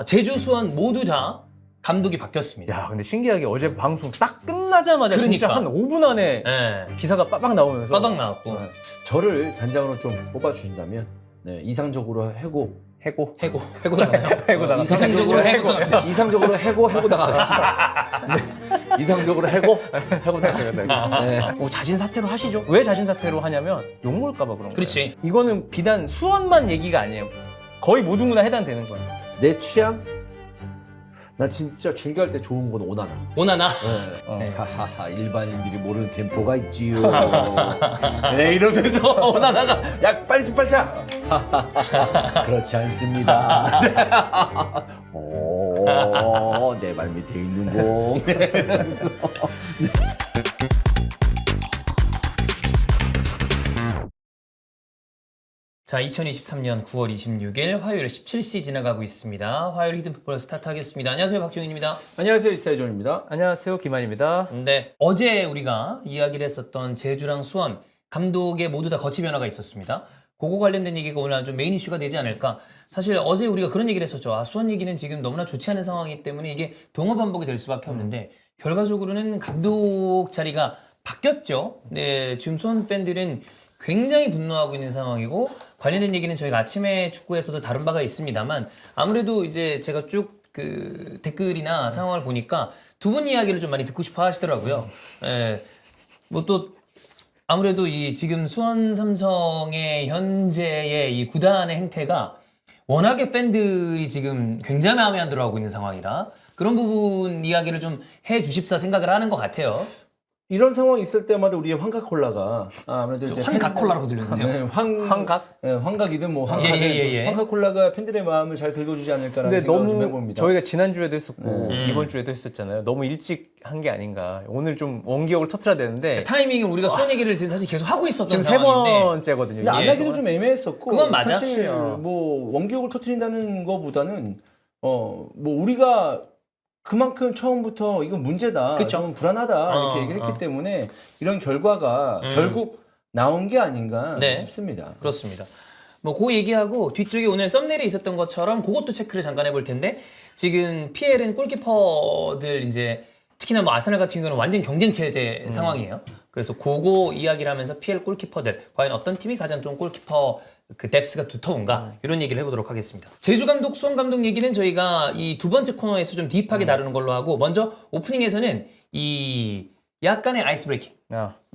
제주, 수원 모두 다 감독이 바뀌었습니다. 야, 근데 신기하게 어제 방송 딱 끝나자마자 진짜 그러니까. 한 5분 안에 네. 기사가 빠박 나오면서 빠박 나왔고 네. 저를 단장으로 좀 뽑아주신다면 네, 이상적으로 해고 해고 해고 나가요. 해고 나가. 이상적으로 해고 나가요. 이상적으로 해고 나가겠습니다. 네. 이상적으로 해고 나가겠습니다. 네. 자진 사퇴로 하시죠. 왜 자진 사퇴로 하냐면 욕 먹을까봐 그런 거예요. 그렇지. 이거는 비단 수원만 얘기가 아니에요. 거의 모든 구나 해당되는 거예요. 내 취향? 나 진짜 중계할 때 좋은 건 오나나. 오나나. 네. 하하하 일반인들이 모르는 템포가 있지요. 네 이러면서 오나나가 야 빨리 좀 빨자. 그렇지 않습니다. 내 발 밑에 있는 공. 이러면서. 자, 2023년 9월 26일 화요일 17시 지나가고 있습니다. 화요일 히든풋볼 스타트하겠습니다. 안녕하세요, 박종인입니다. 안녕하세요 이스타일존입니다. 안녕하세요, 김한입니다. 네, 어제 우리가 이야기를 했었던 제주랑 수원 감독의 모두 다 거치 변화가 있었습니다. 그거 관련된 얘기가 오늘 좀 메인 이슈가 되지 않을까. 사실 어제 우리가 그런 얘기를 했었죠. 수원 얘기는 지금 너무나 좋지 않은 상황이기 때문에 이게 동어 반복이 될 수밖에 없는데 결과적으로는 감독 자리가 바뀌었죠. 네, 지금 수원 팬들은 굉장히 분노하고 있는 상황이고 관련된 얘기는 저희가 아침에 축구에서도 다룬 바가 있습니다만 아무래도 이제 제가 쭉 그 댓글이나 상황을 보니까 두 분 이야기를 좀 많이 듣고 싶어 하시더라고요. 예, 뭐 또 아무래도 이 지금 수원 삼성의 현재의 이 구단의 행태가 워낙에 팬들이 지금 굉장히 마음에 안 들어하고 있는 상황이라 그런 부분 이야기를 좀 해주십사 생각을 하는 것 같아요. 이런 상황이 있을 때마다 우리의 황카콜라가 아무래도 이제 환각콜라라고 들렸는데요. 네, 환각? 네, 황각이든 뭐 황각이든 예. 황카콜라가 팬들의 마음을 잘 긁어주지 않을까라는 근데 생각을 좀 너무 해봅니다. 저희가 지난주에도 했었고 이번 주에도 했었잖아요. 너무 일찍 한 게 아닌가. 오늘 좀 원기옥을 터트려야 되는데 타이밍을 우리가 수원 얘기를 지금 사실 계속 하고 있었던 지금 세 상황인데 번째거든요. 근데 안 예. 하기도 좀 애매했었고 그건 맞아. 사실 뭐 원기옥을 터트린다는 거보다는 뭐 우리가 그만큼 처음부터 이건 문제다, 그쵸. 좀 불안하다 이렇게 얘기를 했기 때문에 이런 결과가 결국 나온 게 아닌가 네. 싶습니다. 그렇습니다. 뭐 그 얘기하고 뒤쪽에 오늘 썸네일에 있었던 것처럼 그것도 체크를 잠깐 해볼 텐데 지금 PL은 골키퍼들 이제 특히나 뭐 아스날 같은 경우는 완전 경쟁 체제 상황이에요. 그래서 그거 이야기를 하면서 PL 골키퍼들 과연 어떤 팀이 가장 좀 골키퍼 그 뎁스가 두터운가 이런 얘기를 해보도록 하겠습니다. 제주 감독, 수원 감독 얘기는 저희가 이 두 번째 코너에서 좀 딥하게 다루는 걸로 하고 먼저 오프닝에서는 이 약간의 아이스 브레이킹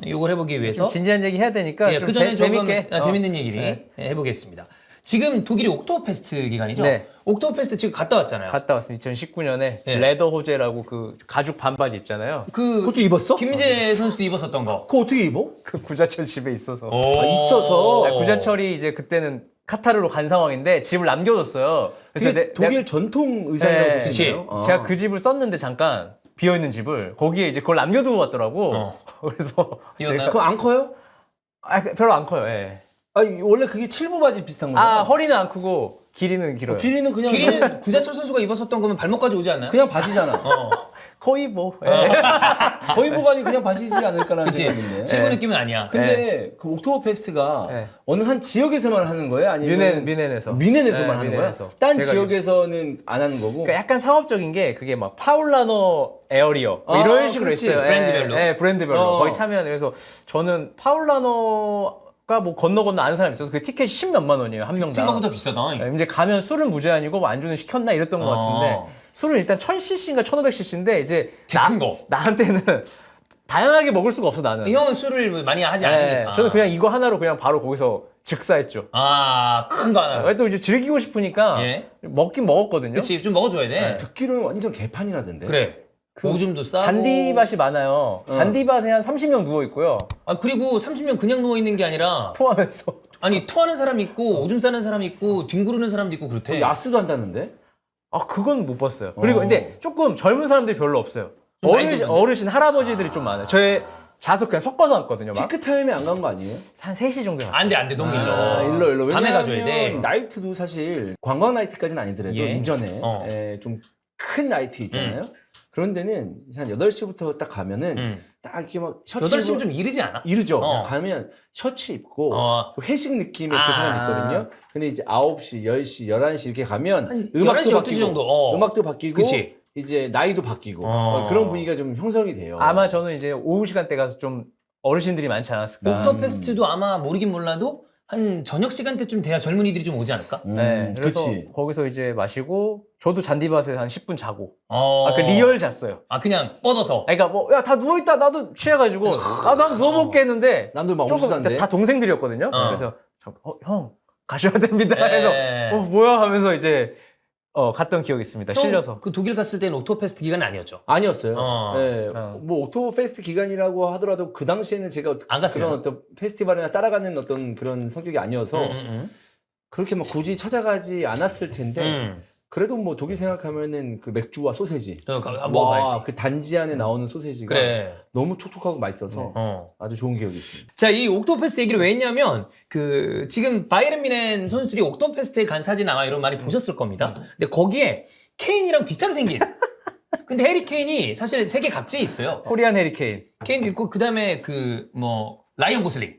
이걸 해보기 위해서 좀 진지한 얘기 해야 되니까 예, 좀 그 전에 조금 재밌게 재밌는 얘기를 네. 해보겠습니다. 지금 독일이 옥토버페스트 기간이죠? 네. 옥토버페스트 지금 갔다 왔잖아요. 갔다 왔습니다. 2019년에 예. 레더 호제라고 그 가죽 반바지 입잖아요. 그것도 입었어? 김민재 선수도 입었었던 거. 그거 어떻게 입어? 그 구자철 집에 있어서. 있어서. 구자철이 이제 그때는 카타르로 간 상황인데 집을 남겨뒀어요. 그게 그래서 독일 전통 의상이라고 네. 볼수 있나요? 제가 그 집을 썼는데 잠깐 비어있는 집을 거기에 이제 그걸 남겨두고 왔더라고. 그래서 비었나요? 그거 안 커요? 별로 안 커요. 예. 원래 그게 칠부 바지 비슷한 거예요. 허리는 안 크고 길이는 길어요. 길이는 그냥 길이는 구자철 선수가 입었었던 거면 발목까지 오지 않나요? 그냥 바지잖아. 거의 뭐. 예. 거의 보관이 그냥 바지지 않을까라는 그치. 생각인데. 칠부 느낌은 아니야. 근데 그 옥토버 페스트가 네. 어느 한 지역에서만 하는 거예요? 아니면 뮌헨에서. 뮌헨에서만 네, 하는 뮌헨에서. 거야? 딴 제가 지역에서는 안 하는 거고. 그러니까 약간 상업적인 게 그게 막 파울라노 에어리어 뭐 이런 식으로 그렇지. 했어요. 브랜드별로. 예, 브랜드별로 어. 거의 참여하는. 그래서 저는 파울라노가 뭐 건너 아는 사람이 있어서 그 티켓이 10몇만 원이에요 한 명당. 생각보다 비싸다. 예, 이제 가면 술은 무제한이고 뭐 안주는 시켰나 이랬던 것 같은데 술은 일단 1000cc인가 1500cc인데 이제 큰 거. 나한테는 다양하게 먹을 수가 없어 나는. 형은 술을 많이 하지 예, 않으니까. 저는 그냥 이거 하나로 그냥 바로 거기서 즉사했죠. 큰 거 하나. 또 이제 즐기고 싶으니까 예. 먹긴 먹었거든요. 그렇지, 좀 먹어줘야 돼. 듣기로는 완전 개판이라던데. 그래. 오줌도 싸고. 잔디밭이 많아요. 잔디밭에 한 30명 누워 있고요. 그리고 30명 그냥 누워 있는 게 아니라 토하면서. 아니 토하는 사람 있고 오줌 싸는 사람 있고 뒹구르는 사람도 있고 그렇대. 야스도 한다는데? 그건 못 봤어요. 그리고 근데 조금 젊은 사람들이 별로 없어요. 어르신 할아버지들이 좀 많아요. 저의 좌석 그냥 섞어서 앉거든요. 막. 피크 타임에 안 간 거 아니에요? 한 3시 정도에 갔어요. 안 돼, 너무 일러. 일러. 밤에 왜냐하면 가줘야 돼. 나이트도 사실 관광 나이트까지는 아니더라도 예. 이전에 어. 좀 큰 나이트 있잖아요. 그런 데는 한 8시부터 딱 가면은 딱 이렇게 막 셔츠 8시면 좀 이르지 않아? 이르죠. 어. 가면 셔츠 입고 어. 회식 느낌의 아. 그 시간이 있거든요. 근데 이제 9시, 10시, 11시 이렇게 가면 한 음악도 11시, 12시 바뀌고, 정도. 어. 음악도 바뀌고 그치. 이제 나이도 바뀌고 어. 그런 분위기가 좀 형성이 돼요. 아마 저는 이제 오후 시간대 가서 좀 어르신들이 많지 않았을까. 옥토페스트도 아마 모르긴 몰라도 한 저녁 시간대쯤 돼야 젊은이들이 좀 오지 않을까? 네, 그래서 그치. 거기서 이제 마시고 저도 잔디밭에 한 10분 자고. 어. 그 리얼 잤어요. 그냥 뻗어서. 그러니까 뭐 야 다 누워 있다 나도 취해가지고 나도 한번 누워볼게 했는데 남들 막 조금 우수한데. 다 동생들이었거든요. 어. 그래서 형 가셔야 됩니다. 해서 예. 뭐야 하면서 이제 갔던 기억이 있습니다. 형, 실려서. 그 독일 갔을 때는 옥토페스트 기간은 아니었죠? 아니었어요. 어. 네. 어. 뭐 옥토버 페스트 기간이라고 하더라도 그 당시에는 제가 안 갔어요? 그런 어떤 페스티벌이나 따라가는 어떤 그런 성격이 아니어서 그렇게 막 굳이 찾아가지 않았을 텐데 그래도 뭐 독일 생각하면은 그 맥주와 소세지. 먹어야지. 그 단지 안에 나오는 소세지가 그래. 너무 촉촉하고 맛있어서 아주 좋은 기억이 있습니다. 자, 이 옥토페스트 얘기를 왜 했냐면, 지금 바이에른 뮌헨 선수들이 옥토페스트에 간 사진 아마 이런 많이 보셨을 겁니다. 근데 거기에 케인이랑 비슷하게 생긴. 근데 해리 케인이 사실 세계 각지에 있어요. 코리안 해리케인. 케인도 있고, 그 다음에 라이언 고슬링.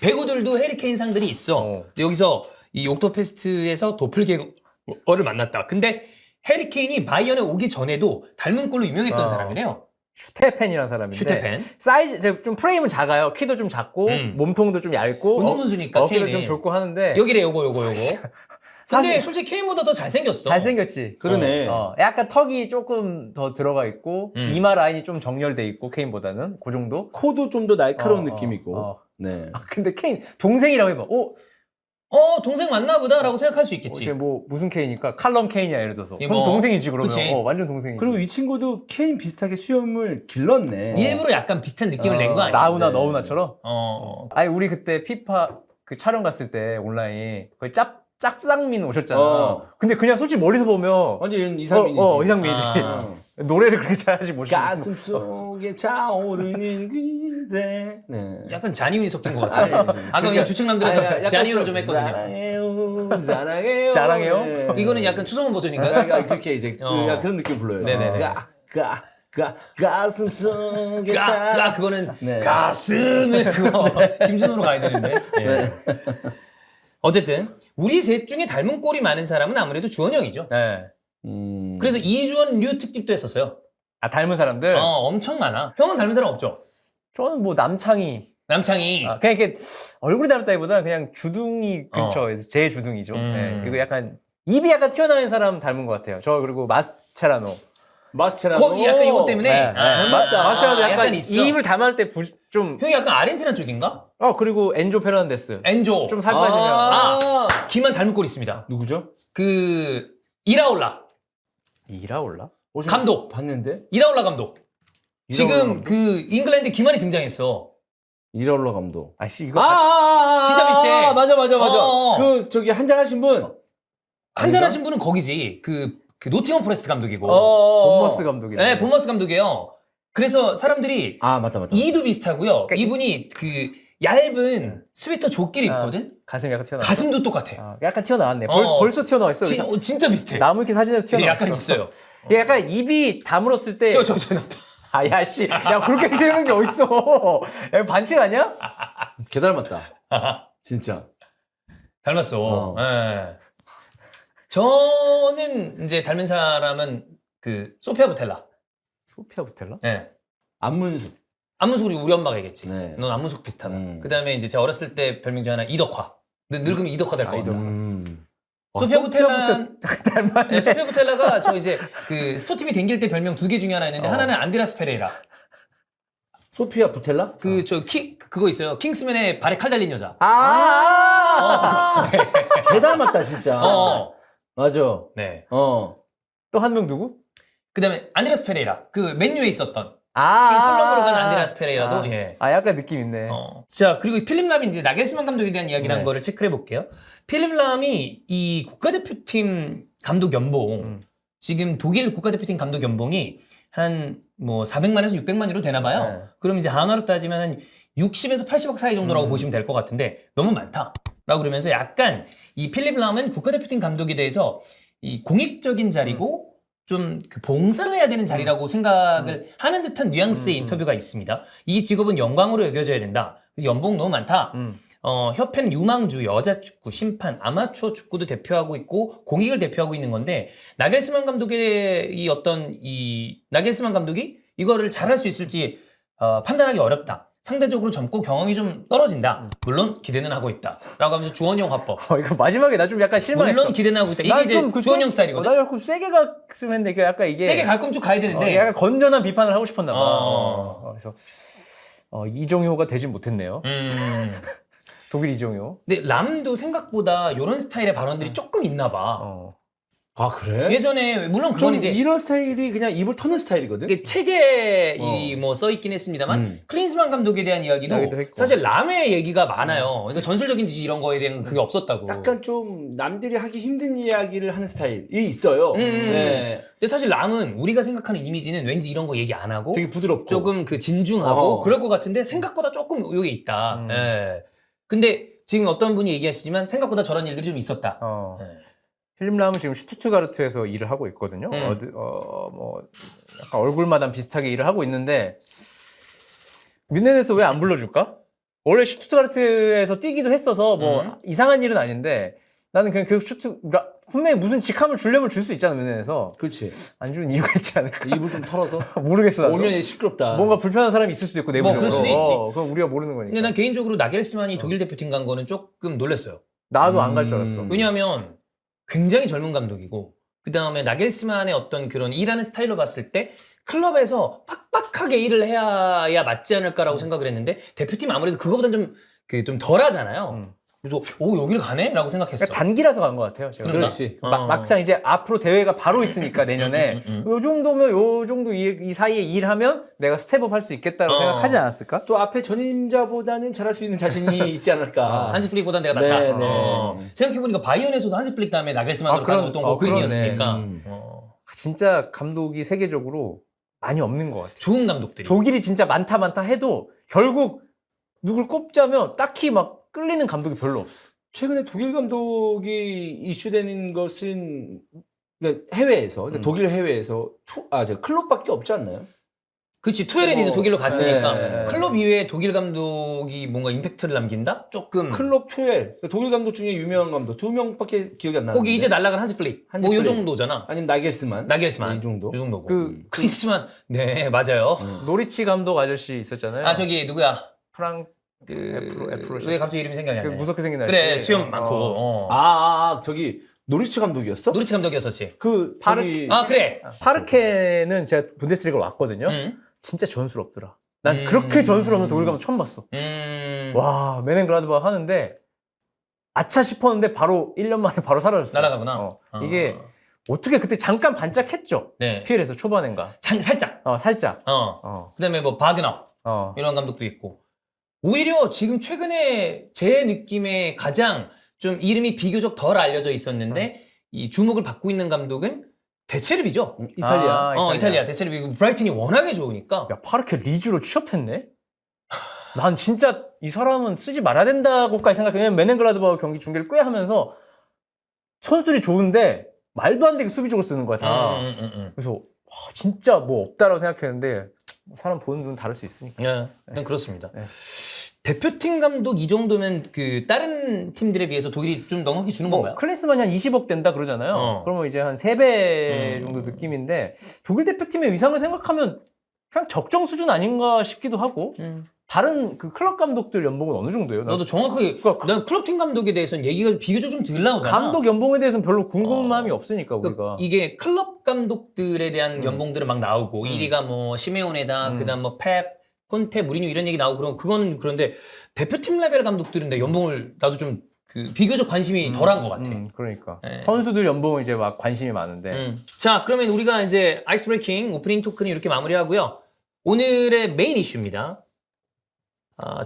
배우들도 해리 케인 상들이 있어. 근데 여기서 이 옥토페스트에서 도플갱어를 만났다. 근데 해리 케인이 바이언에 오기 전에도 닮은 꼴로 유명했던 사람이래요. 슈테펜이라는 사람인데 슈테펜. 사이즈 좀 프레임은 작아요. 키도 좀 작고 몸통도 좀 얇고 운동선수니까 어깨도 케인이. 좀 좁고 하는데 여기래 요거. 근데 사실- 솔직히 케인보다 더 잘생겼어. 잘생겼지. 그러네. 약간 턱이 조금 더 들어가 있고 이마 라인이 좀 정렬돼 있고 케인보다는 그 정도. 코도 좀 더 날카로운 느낌이고. 어. 네. 근데 케인 동생이라고 해봐. 동생 맞나 보다라고 생각할 수 있겠지. 지금 뭐 무슨 케인이니까 칼럼 케인이야 예를 들어서. 예, 그럼 뭐, 동생이지 그러면. 그치. 완전 동생이지. 그리고 이 친구도 케인 비슷하게 수염을 길렀네. 일부러 약간 비슷한 느낌을 낸 거 아니야? 나우나 네. 너우나처럼. 아니 우리 그때 피파 그 촬영 갔을 때 온라인 거의 짭쌍민 오셨잖아. 근데 그냥 솔직히 멀리서 보면 완전 이상민이지. 이상민이지. 아. 노래를 그렇게 잘하지 못해. 가슴 속에 차오르는 그대. 네. 약간 잔이윤이 섞인 것 같아. 아까 그냥 그러니까- 주책남들에서 약간 잔이윤을 좀 했거든요. 사랑해요, 사랑해요. 자랑해요? 네. 이거는 약간 추성훈 버전인가요? 그렇게 이제 어. 그런 느낌 불러요. 네네네. 가슴 속에 차. 그거는 네. 가슴에 그거 김준호로 가야 되는데. 예. 어쨌든 우리 셋 중에 닮은 꼴이 많은 사람은 아무래도 주원 형이죠. 네. 그래서 이주원 류 특집도 했었어요. 닮은 사람들. 엄청 많아. 형은 닮은 사람 없죠? 저는 뭐 남창희. 남창희. 그냥 이렇게 얼굴이 닮았다기보다 그냥 주둥이 근처 제 주둥이죠. 네. 그리고 약간 입이 약간 튀어나온 사람 닮은 것 같아요. 저 그리고 마스체라노. 거기 약간 이것 때문에. 네. 맞다. 마스체라노 약간 있어. 입을 담을 때 좀. 형이 약간 아르헨티나 쪽인가? 그리고 엔조 페르난데스. 엔조. 좀 살 빠지면. 기만 닮은 꼴 있습니다. 누구죠? 이라올라 이라올라? 감독. 봤는데? 이라올라 감독. 지금 감독? 그 잉글랜드 기만이 등장했어. 이라올라 감독. 아씨 이거 진짜 비슷해. 맞아. 어. 그 저기 한잔 하신 분. 한잔하신 분은 거기지. 그 노팅엄 포레스트 감독이고. 본머스 감독이네. 네, 본머스 감독이에요. 그래서 사람들이 맞다. 이도 비슷하고요. 이분이 그 얇은 스웨터 조끼를 입거든. 가슴이 약간 튀어나와. 가슴도 똑같아. 약간 튀어나왔네. 어. 벌써 튀어나와 있어. 진짜 비슷해. 나무위키 사진에도 튀어나와 약간 있어요. 얘 약간 입이 다물었을 때. 저. 야씨, 야 그렇게 되는 게 어딨어? 야 반칙 아니야? 개 닮았다. 진짜. 닮았어. 예. 저는 이제 닮은 사람은 소피아 부텔라. 소피아 부텔라? 네. 안문숙. 안문숙 우리 엄마가 얘기했지. 네. 넌 안문숙 비슷하다. 그다음에 이제 제가 어렸을 때 별명 중 하나 이덕화. 늙으면 이덕화 될 거 같아. 소피아 부텔라 닮았네. 네, 소피아 부텔라가 저 이제 스포티비 댕길 때 별명 2개 중에 하나 있는데 하나는 안드레아스 페레이라. 소피아 부텔라? 그거 있어요. 킹스맨에 발에 칼 달린 여자. 개 닮았다 진짜. 맞아. 네. 또 한 명 누구? 그다음에 안드레아스 페레이라. 맨유에 있었던 지금 아, 콜롬보로 간 안드레아스 페레이라도 예. 약간 느낌 있네. 자, 그리고 필립 람이 이제 나겔스만 감독에 대한 이야기를 한 거를 체크해 볼게요. 필립 람이 이 국가대표팀 감독 연봉 지금 독일 국가대표팀 감독 연봉이 한 뭐 400만에서 600만으로 되나 봐요. 네. 그럼 이제 한화로 따지면 한 60에서 80억 사이 정도라고 보시면 될 것 같은데 너무 많다. 라고 그러면서 약간 이 필립 람은 국가대표팀 감독에 대해서 이 공익적인 자리고 좀 그 봉사를 해야 되는 자리라고 생각을 하는 듯한 뉘앙스의 인터뷰가 있습니다. 이 직업은 영광으로 여겨져야 된다. 연봉 너무 많다. 협회는 유망주, 여자축구, 심판, 아마추어 축구도 대표하고 있고 공익을 대표하고 있는 건데 나겔스만 감독의 나겔스만 감독이 이거를 잘할 수 있을지 판단하기 어렵다. 상대적으로 젊고 경험이 좀 떨어진다. 물론 기대는 하고 있다. 라고 하면서 주원영 화법. 이거 마지막에 나 좀 약간 실망했어. 물론 기대는 하고 있다. 이게 이제 주원영 스타일이거든. 나 조금 세게 갔으면 했는데 이게 약간 이게 세게 갈 거면 쭉 가야 되는데 약간 건전한 비판을 하고 싶었나 봐. 그래서 이종효가 되진 못했네요. 독일 이종효. 근데 람도 생각보다 이런 스타일의 발언들이 조금 있나 봐. 아 그래? 예전에 물론 좀 그건 이제 이런 스타일이 그냥 입을 터는 스타일이거든. 이게 책에 뭐 써 있긴 했습니다만 클린스만 감독에 대한 이야기도 했고. 사실 람의 얘기가 많아요. 그러니까 전술적인 지시 이런 거에 대한 그게 없었다고. 약간 좀 남들이 하기 힘든 이야기를 하는 스타일이 있어요. 네. 근데 사실 람은 우리가 생각하는 이미지는 왠지 이런 거 얘기 안 하고 되게 부드럽고 조금 그 진중하고 그럴 것 같은데 생각보다 조금 의욕이 있다. 예. 근데 지금 어떤 분이 얘기하시지만 생각보다 저런 일들이 좀 있었다. 예. 필립 람은 지금 슈투트가르트에서 일을 하고 있거든요. 뭐 약간 얼굴마다 비슷하게 일을 하고 있는데 뮌헨에서 왜 안 불러줄까? 원래 슈투트가르트에서 뛰기도 했어서 뭐 이상한 일은 아닌데 나는 그냥 분명히 무슨 직함을 주려면 줄 수 있잖아 뮌헨에서. 그렇지. 안 주는 이유가 있지 않을까? 입을 좀 털어서 모르겠어. 나도. 오면 시끄럽다. 뭔가 불편한 사람이 있을 수도 있고 내부적으로. 그럴 수도 있지. 그건 우리가 모르는 거니까. 근데 난 개인적으로 나겔스만이 독일 대표팀 간 거는 조금 놀랐어요. 나도 안 갈 줄 알았어. 왜냐하면 굉장히 젊은 감독이고 그 다음에 나겔스만의 어떤 그런 일하는 스타일로 봤을 때 클럽에서 빡빡하게 일을 해야 맞지 않을까라고 생각을 했는데 대표팀 아무래도 그거보단 좀 덜하잖아요. 그래서 여기를 가네? 라고 생각했어. 그러니까 단기라서 간 것 같아요. 제가. 그렇지. 막상 이제 앞으로 대회가 바로 있으니까 내년에 요 정도면 요 정도 이 사이에 일하면 내가 스텝업 할 수 있겠다고 생각하지 않았을까? 또 앞에 전임자보다는 잘할 수 있는 자신이 있지 않을까. 한지 플릭보다 내가 낫다. 네, 네. 생각해보니까 바이언에서도 한지 플릭 다음에 나겔스만으로 가는 어떤 그린이었으니까. 진짜 감독이 세계적으로 많이 없는 것 같아요. 좋은 감독들이. 독일이 진짜 많다 해도 결국 누굴 꼽자면 딱히 막 끌리는 감독이 별로 없어. 최근에 독일 감독이 이슈되는 것은 그러니까 해외에서 그러니까 독일 해외에서 클럽밖에 없지 않나요? 그렇지. 투엘은 이제 독일로 갔으니까 네. 클럽 이외에 독일 감독이 뭔가 임팩트를 남긴다? 조금. 클럽 투엘 독일 감독 중에 유명한 감독 2명밖에 기억이 안 나는데. 거기 이제 날라간 한지 플릭. 한지 뭐 요 플릭. 정도잖아. 아니면 나겔스만. 나겔스만. 이 정도. 요 정도고. 클린스만 네, 맞아요. 노리치 감독 아저씨 있었잖아요. 아, 저기 누구야? 프랑크 왜 갑자기 이름이 생각이 안 나냐? 무섭게 생긴 아저씨. 그래, 수염 많고. 저기 노리치 감독이었어? 노리치 감독이었었지. 저기 그래. 파르케는 제가 분데스리가를 왔거든요. 진짜 전술없더라. 난 그렇게 전술없는 독일 감독 처음 봤어. 와, 메넨글라드바흐 하는데 아차 싶었는데 바로 1년 만에 바로 사라졌어. 날아가구나. 이게 어떻게 그때 잠깐 반짝했죠. 네. PL에서 초반인가. 살짝. 살짝. 그다음에 뭐 바그너 이런 감독도 있고. 오히려 지금 최근에 제 느낌에 가장 좀 이름이 비교적 덜 알려져 있었는데 이 주목을 받고 있는 감독은 데체르비죠. 이탈리아. 이탈리아 데체르비. 브라이튼이 워낙에 좋으니까. 야, 파르케 리즈로 취업했네? 난 진짜 이 사람은 쓰지 말아야 된다고까지 생각해. 왜냐면 메넨글라드바흐 경기 중계를 꽤 하면서 선수들이 좋은데 말도 안 되게 수비적으로 쓰는 거야, 다. 그래서 와, 진짜 뭐 없다라고 생각했는데 사람 보는 눈은 다를 수 있으니까. 네, 일단 그렇습니다. 네. 대표팀 감독 이 정도면 그 다른 팀들에 비해서 독일이 좀 넉넉히 주는 건가요? 클린스만이 한 20억 된다 그러잖아요. 그러면 이제 한 3배 정도 느낌인데 독일 대표팀의 위상을 생각하면 그냥 적정 수준 아닌가 싶기도 하고 다른 그 클럽 감독들 연봉은 어느 정도예요? 너도 정확하게 난 클럽팀 감독에 대해서는 얘기가 비교적 좀 덜 나오잖아. 감독 연봉에 대해서는 별로 궁금함이 없으니까 우리가. 이게 클럽 감독들에 대한 연봉들은 막 나오고 1위가 뭐 시메오네다, 그다음 뭐 펩, 콘테, 무리뉴 이런 얘기 나오고 그럼 그건 그런데 대표팀 레벨 감독들은 내 연봉을 나도 좀 그 비교적 관심이 덜한 것 같아. 그러니까 네. 선수들 연봉은 이제 막 관심이 많은데. 자, 그러면 우리가 이제 아이스 브레이킹 오프닝 토크는 이렇게 마무리하고요. 오늘의 메인 이슈입니다.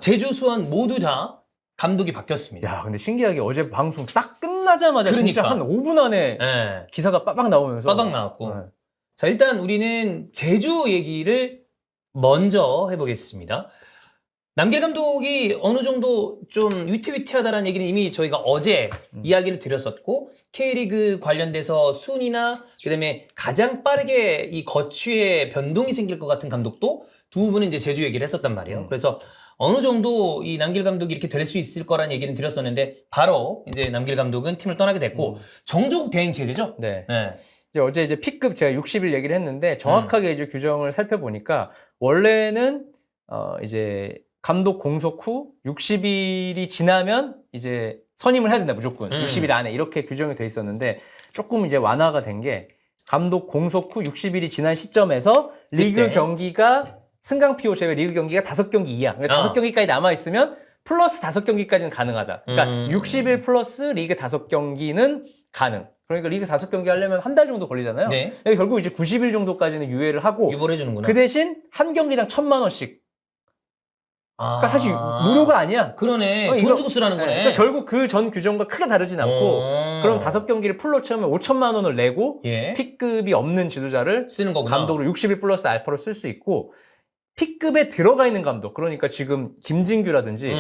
제주, 수원 모두 다 감독이 바뀌었습니다. 야, 근데 신기하게 어제 방송 딱 끝나자마자 그러니까. 진짜 한 5분 안에 네. 기사가 빠박 나오면서 빠박 나왔고. 네. 자, 일단 우리는 제주 얘기를 먼저 해보겠습니다. 남길 감독이 어느 정도 좀 위태위태하다는 얘기는 이미 저희가 어제 이야기를 드렸었고 K리그 관련돼서 순위나 그다음에 가장 빠르게 이 거취에 변동이 생길 것 같은 감독도 두 분은 이제 제주 얘기를 했었단 말이에요. 그래서 어느 정도 이 남길 감독이 이렇게 될 수 있을 거라는 얘기는 드렸었는데 바로 이제 남길 감독은 팀을 떠나게 됐고 정조국 대행 체제죠. 네. 네. 어제 이제 P급 제가 60일 얘기를 했는데 정확하게 이제 규정을 살펴보니까 원래는 이제 감독 공석 후 60일이 지나면 이제 선임을 해야 된다 무조건 60일 안에 이렇게 규정이 돼 있었는데 조금 이제 완화가 된 게 감독 공석 후 60일이 지난 시점에서 리그 그때. 경기가 승강 PO 제외 리그 경기가 5경기 이하 그러니까 5경기까지 남아 있으면 플러스 5경기까지는 가능하다. 그러니까 60일 플러스 리그 5경기는 가능. 그러니까 리그 5경기 하려면 한 달 정도 걸리잖아요. 네. 결국 이제 90일 정도까지는 유예를 하고 유보를 해주는구나. 그 대신 한 경기당 1,000만 원씩. 그러니까 사실 무료가 아니야. 그러네. 이거- 돈 주고 쓰라는 거네. 그러니까 결국 그 전 규정과 크게 다르진 않고 그럼 5경기를 풀로 채우면 5천만 원을 내고 예. P급이 없는 지도자를 쓰는 거구나. 감독으로 60일 플러스 알파로 쓸 수 있고 P급에 들어가 있는 감독 그러니까 지금 김진규라든지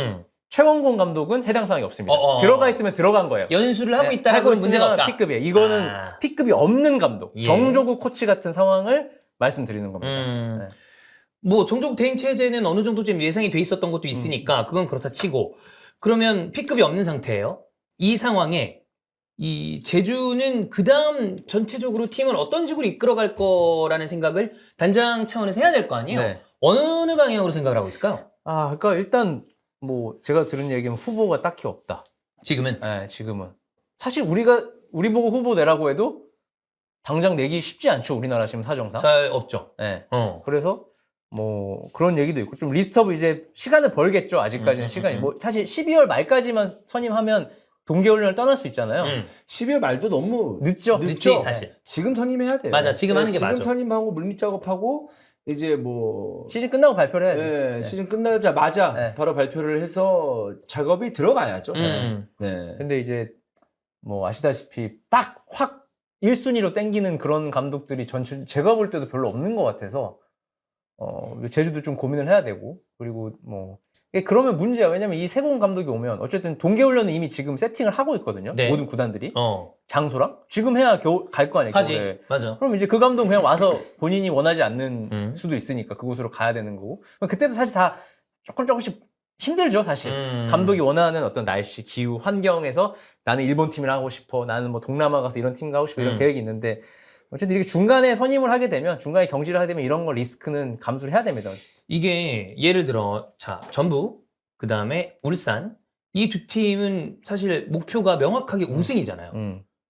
최원곤 감독은 해당 사항이 없습니다. 들어가 있으면 들어간 거예요. 연수를 하고 네, 있다라고 는 문제가 없다. P급이에요. 이거는 P급이 없는 감독, 예. 정조국 코치 같은 상황을 말씀드리는 겁니다. 네. 뭐 정조국 대행 체제는 어느 정도 좀 예상이 돼 있었던 것도 있으니까 그건 그렇다 치고 그러면 P급이 없는 상태예요. 이 상황에 이 제주는 그 다음 전체적으로 팀을 어떤 식으로 이끌어갈 거라는 생각을 단장 차원에서 해야 될 거 아니에요. 네. 어느 방향으로 생각을 하고 있을까요? 그러니까 일단 뭐 제가 들은 얘기는 후보가 딱히 없다. 지금은. 네, 지금은 사실 우리 보고 후보 내라고 해도 당장 내기 쉽지 않죠. 우리나라 지금 사정상. 잘 없죠. 네. 그래서 뭐 그런 얘기도 있고 좀 리스트업 이제 시간을 벌겠죠. 아직까지는 시간이 뭐 사실 12월 말까지만 선임하면 동계훈련을 떠날 수 있잖아요. 12월 말도 너무 늦죠. 늦지 사실. 지금 선임해야 돼요. 맞아, 지금 하는 게 지금 맞아. 선임하고 물밑 작업하고 이제 뭐 시즌 끝나고 발표를 해야지. 네, 시즌 끝나자마자 네. 바로 발표를 해서 작업이 들어가야죠. 사실. 네. 근데 이제 뭐 아시다시피 딱 확 1순위로 땡기는 그런 감독들이 전체 제가 볼 때도 별로 없는 것 같아서 제주도 좀 고민을 해야 되고 그리고 뭐 그러면 문제야. 왜냐면 이 세공 감독이 오면 어쨌든 동계훈련은 이미 지금 세팅을 하고 있거든요. 네. 모든 구단들이 장소랑 지금 해야 갈 거 아니에요. 가지. 겨울에. 맞아. 그럼 이제 그 감독 그냥 와서 본인이 원하지 않는 수도 있으니까 그곳으로 가야 되는 거고. 그때도 사실 다 조금씩 힘들죠, 사실. 감독이 원하는 어떤 날씨, 기후, 환경에서 나는 일본 팀을 하고 싶어, 나는 뭐 동남아 가서 이런 팀 가고 싶어 이런 계획이 있는데 어쨌든 이렇게 중간에 선임을 하게 되면 중간에 경질을 하게 되면 이런 거 리스크는 감수를 해야 됩니다. 이게 예를 들어 자 전북 그 다음에 울산 이 두 팀은 사실 목표가 명확하게 우승이잖아요.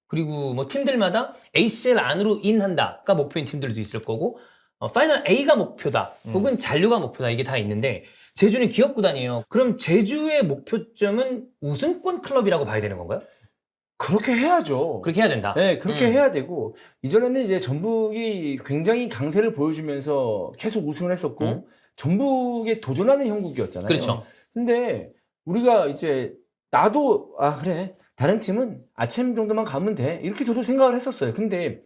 그리고 뭐 팀들마다 ACL 안으로 인한다가 목표인 팀들도 있을 거고 파이널 A가 목표다 혹은 잔류가 목표다 이게 다 있는데 제주는 기업 구단이에요. 그럼 제주의 목표점은 우승권 클럽이라고 봐야 되는 건가요? 그렇게 해야죠. 그렇게 해야 된다. 네, 그렇게 해야 되고 이전에는 이제 전북이 굉장히 강세를 보여주면서 계속 우승을 했었고 전북에 도전하는 형국이었잖아요. 그렇죠. 근데 우리가 이제 나도 그래 다른 팀은 아침 정도만 가면 돼 이렇게 저도 생각을 했었어요. 근데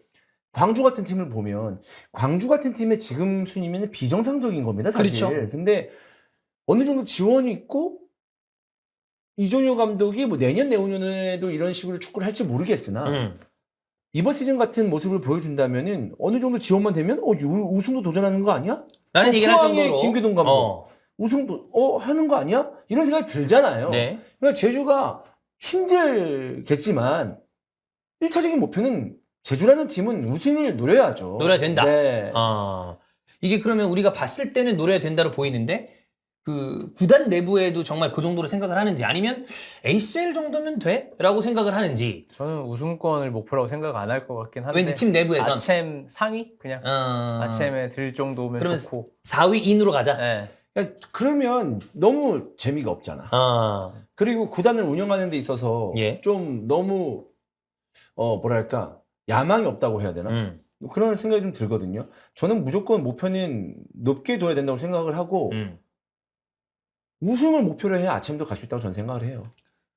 광주 같은 팀을 보면 광주 같은 팀의 지금 순위면 비정상적인 겁니다. 사실. 그렇죠. 근데 어느 정도 지원이 있고 이종효 감독이 뭐 내년 내후년에도 이런 식으로 축구를 할지 모르겠으나 이번 시즌 같은 모습을 보여준다면은 어느 정도 지원만 되면 우승도 도전하는 거 아니야? 라는 얘기를 할 포항의 정도로 김기동 감독 우승도 하는 거 아니야? 이런 생각이 들잖아요. 네. 그러니까 제주가 힘들겠지만 1차적인 목표는 제주라는 팀은 우승을 노려야죠. 노려야 된다. 네. 이게 그러면 우리가 봤을 때는 노려야 된다로 보이는데 그 구단 내부에도 정말 그 정도로 생각을 하는지 아니면 ACL 정도면 돼? 라고 생각을 하는지 저는 우승권을 목표라고 생각 안 할 것 같긴 한데 왠지 팀 내부에선 아챔 상위? 그냥 아챔에 들 정도면 그러면 좋고 4위 인으로 가자. 네. 그러니까 그러면 너무 재미가 없잖아. 그리고 구단을 운영하는 데 있어서 예. 좀 너무 뭐랄까 야망이 없다고 해야 되나? 그런 생각이 좀 들거든요. 저는 무조건 목표는 높게 둬야 된다고 생각을 하고 우승을 목표로 해야 아침도 갈 수 있다고 저는 생각을 해요.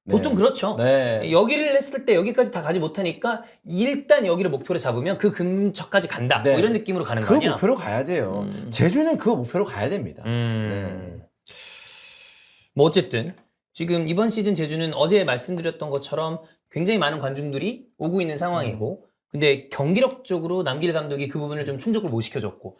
네. 보통 그렇죠. 네. 여기를 했을 때 여기까지 다 가지 못하니까 일단 여기를 목표로 잡으면 그 근처까지 간다. 네. 뭐 이런 느낌으로 가는 그 거 아니야? 목표로 가야 돼요. 제주는 그 목표로 가야 됩니다. 네. 뭐 어쨌든 지금 이번 시즌 제주는 어제 말씀드렸던 것처럼 굉장히 많은 관중들이 오고 있는 상황이고 근데 경기력적으로 남길 감독이 그 부분을 좀 충족을 못 시켜줬고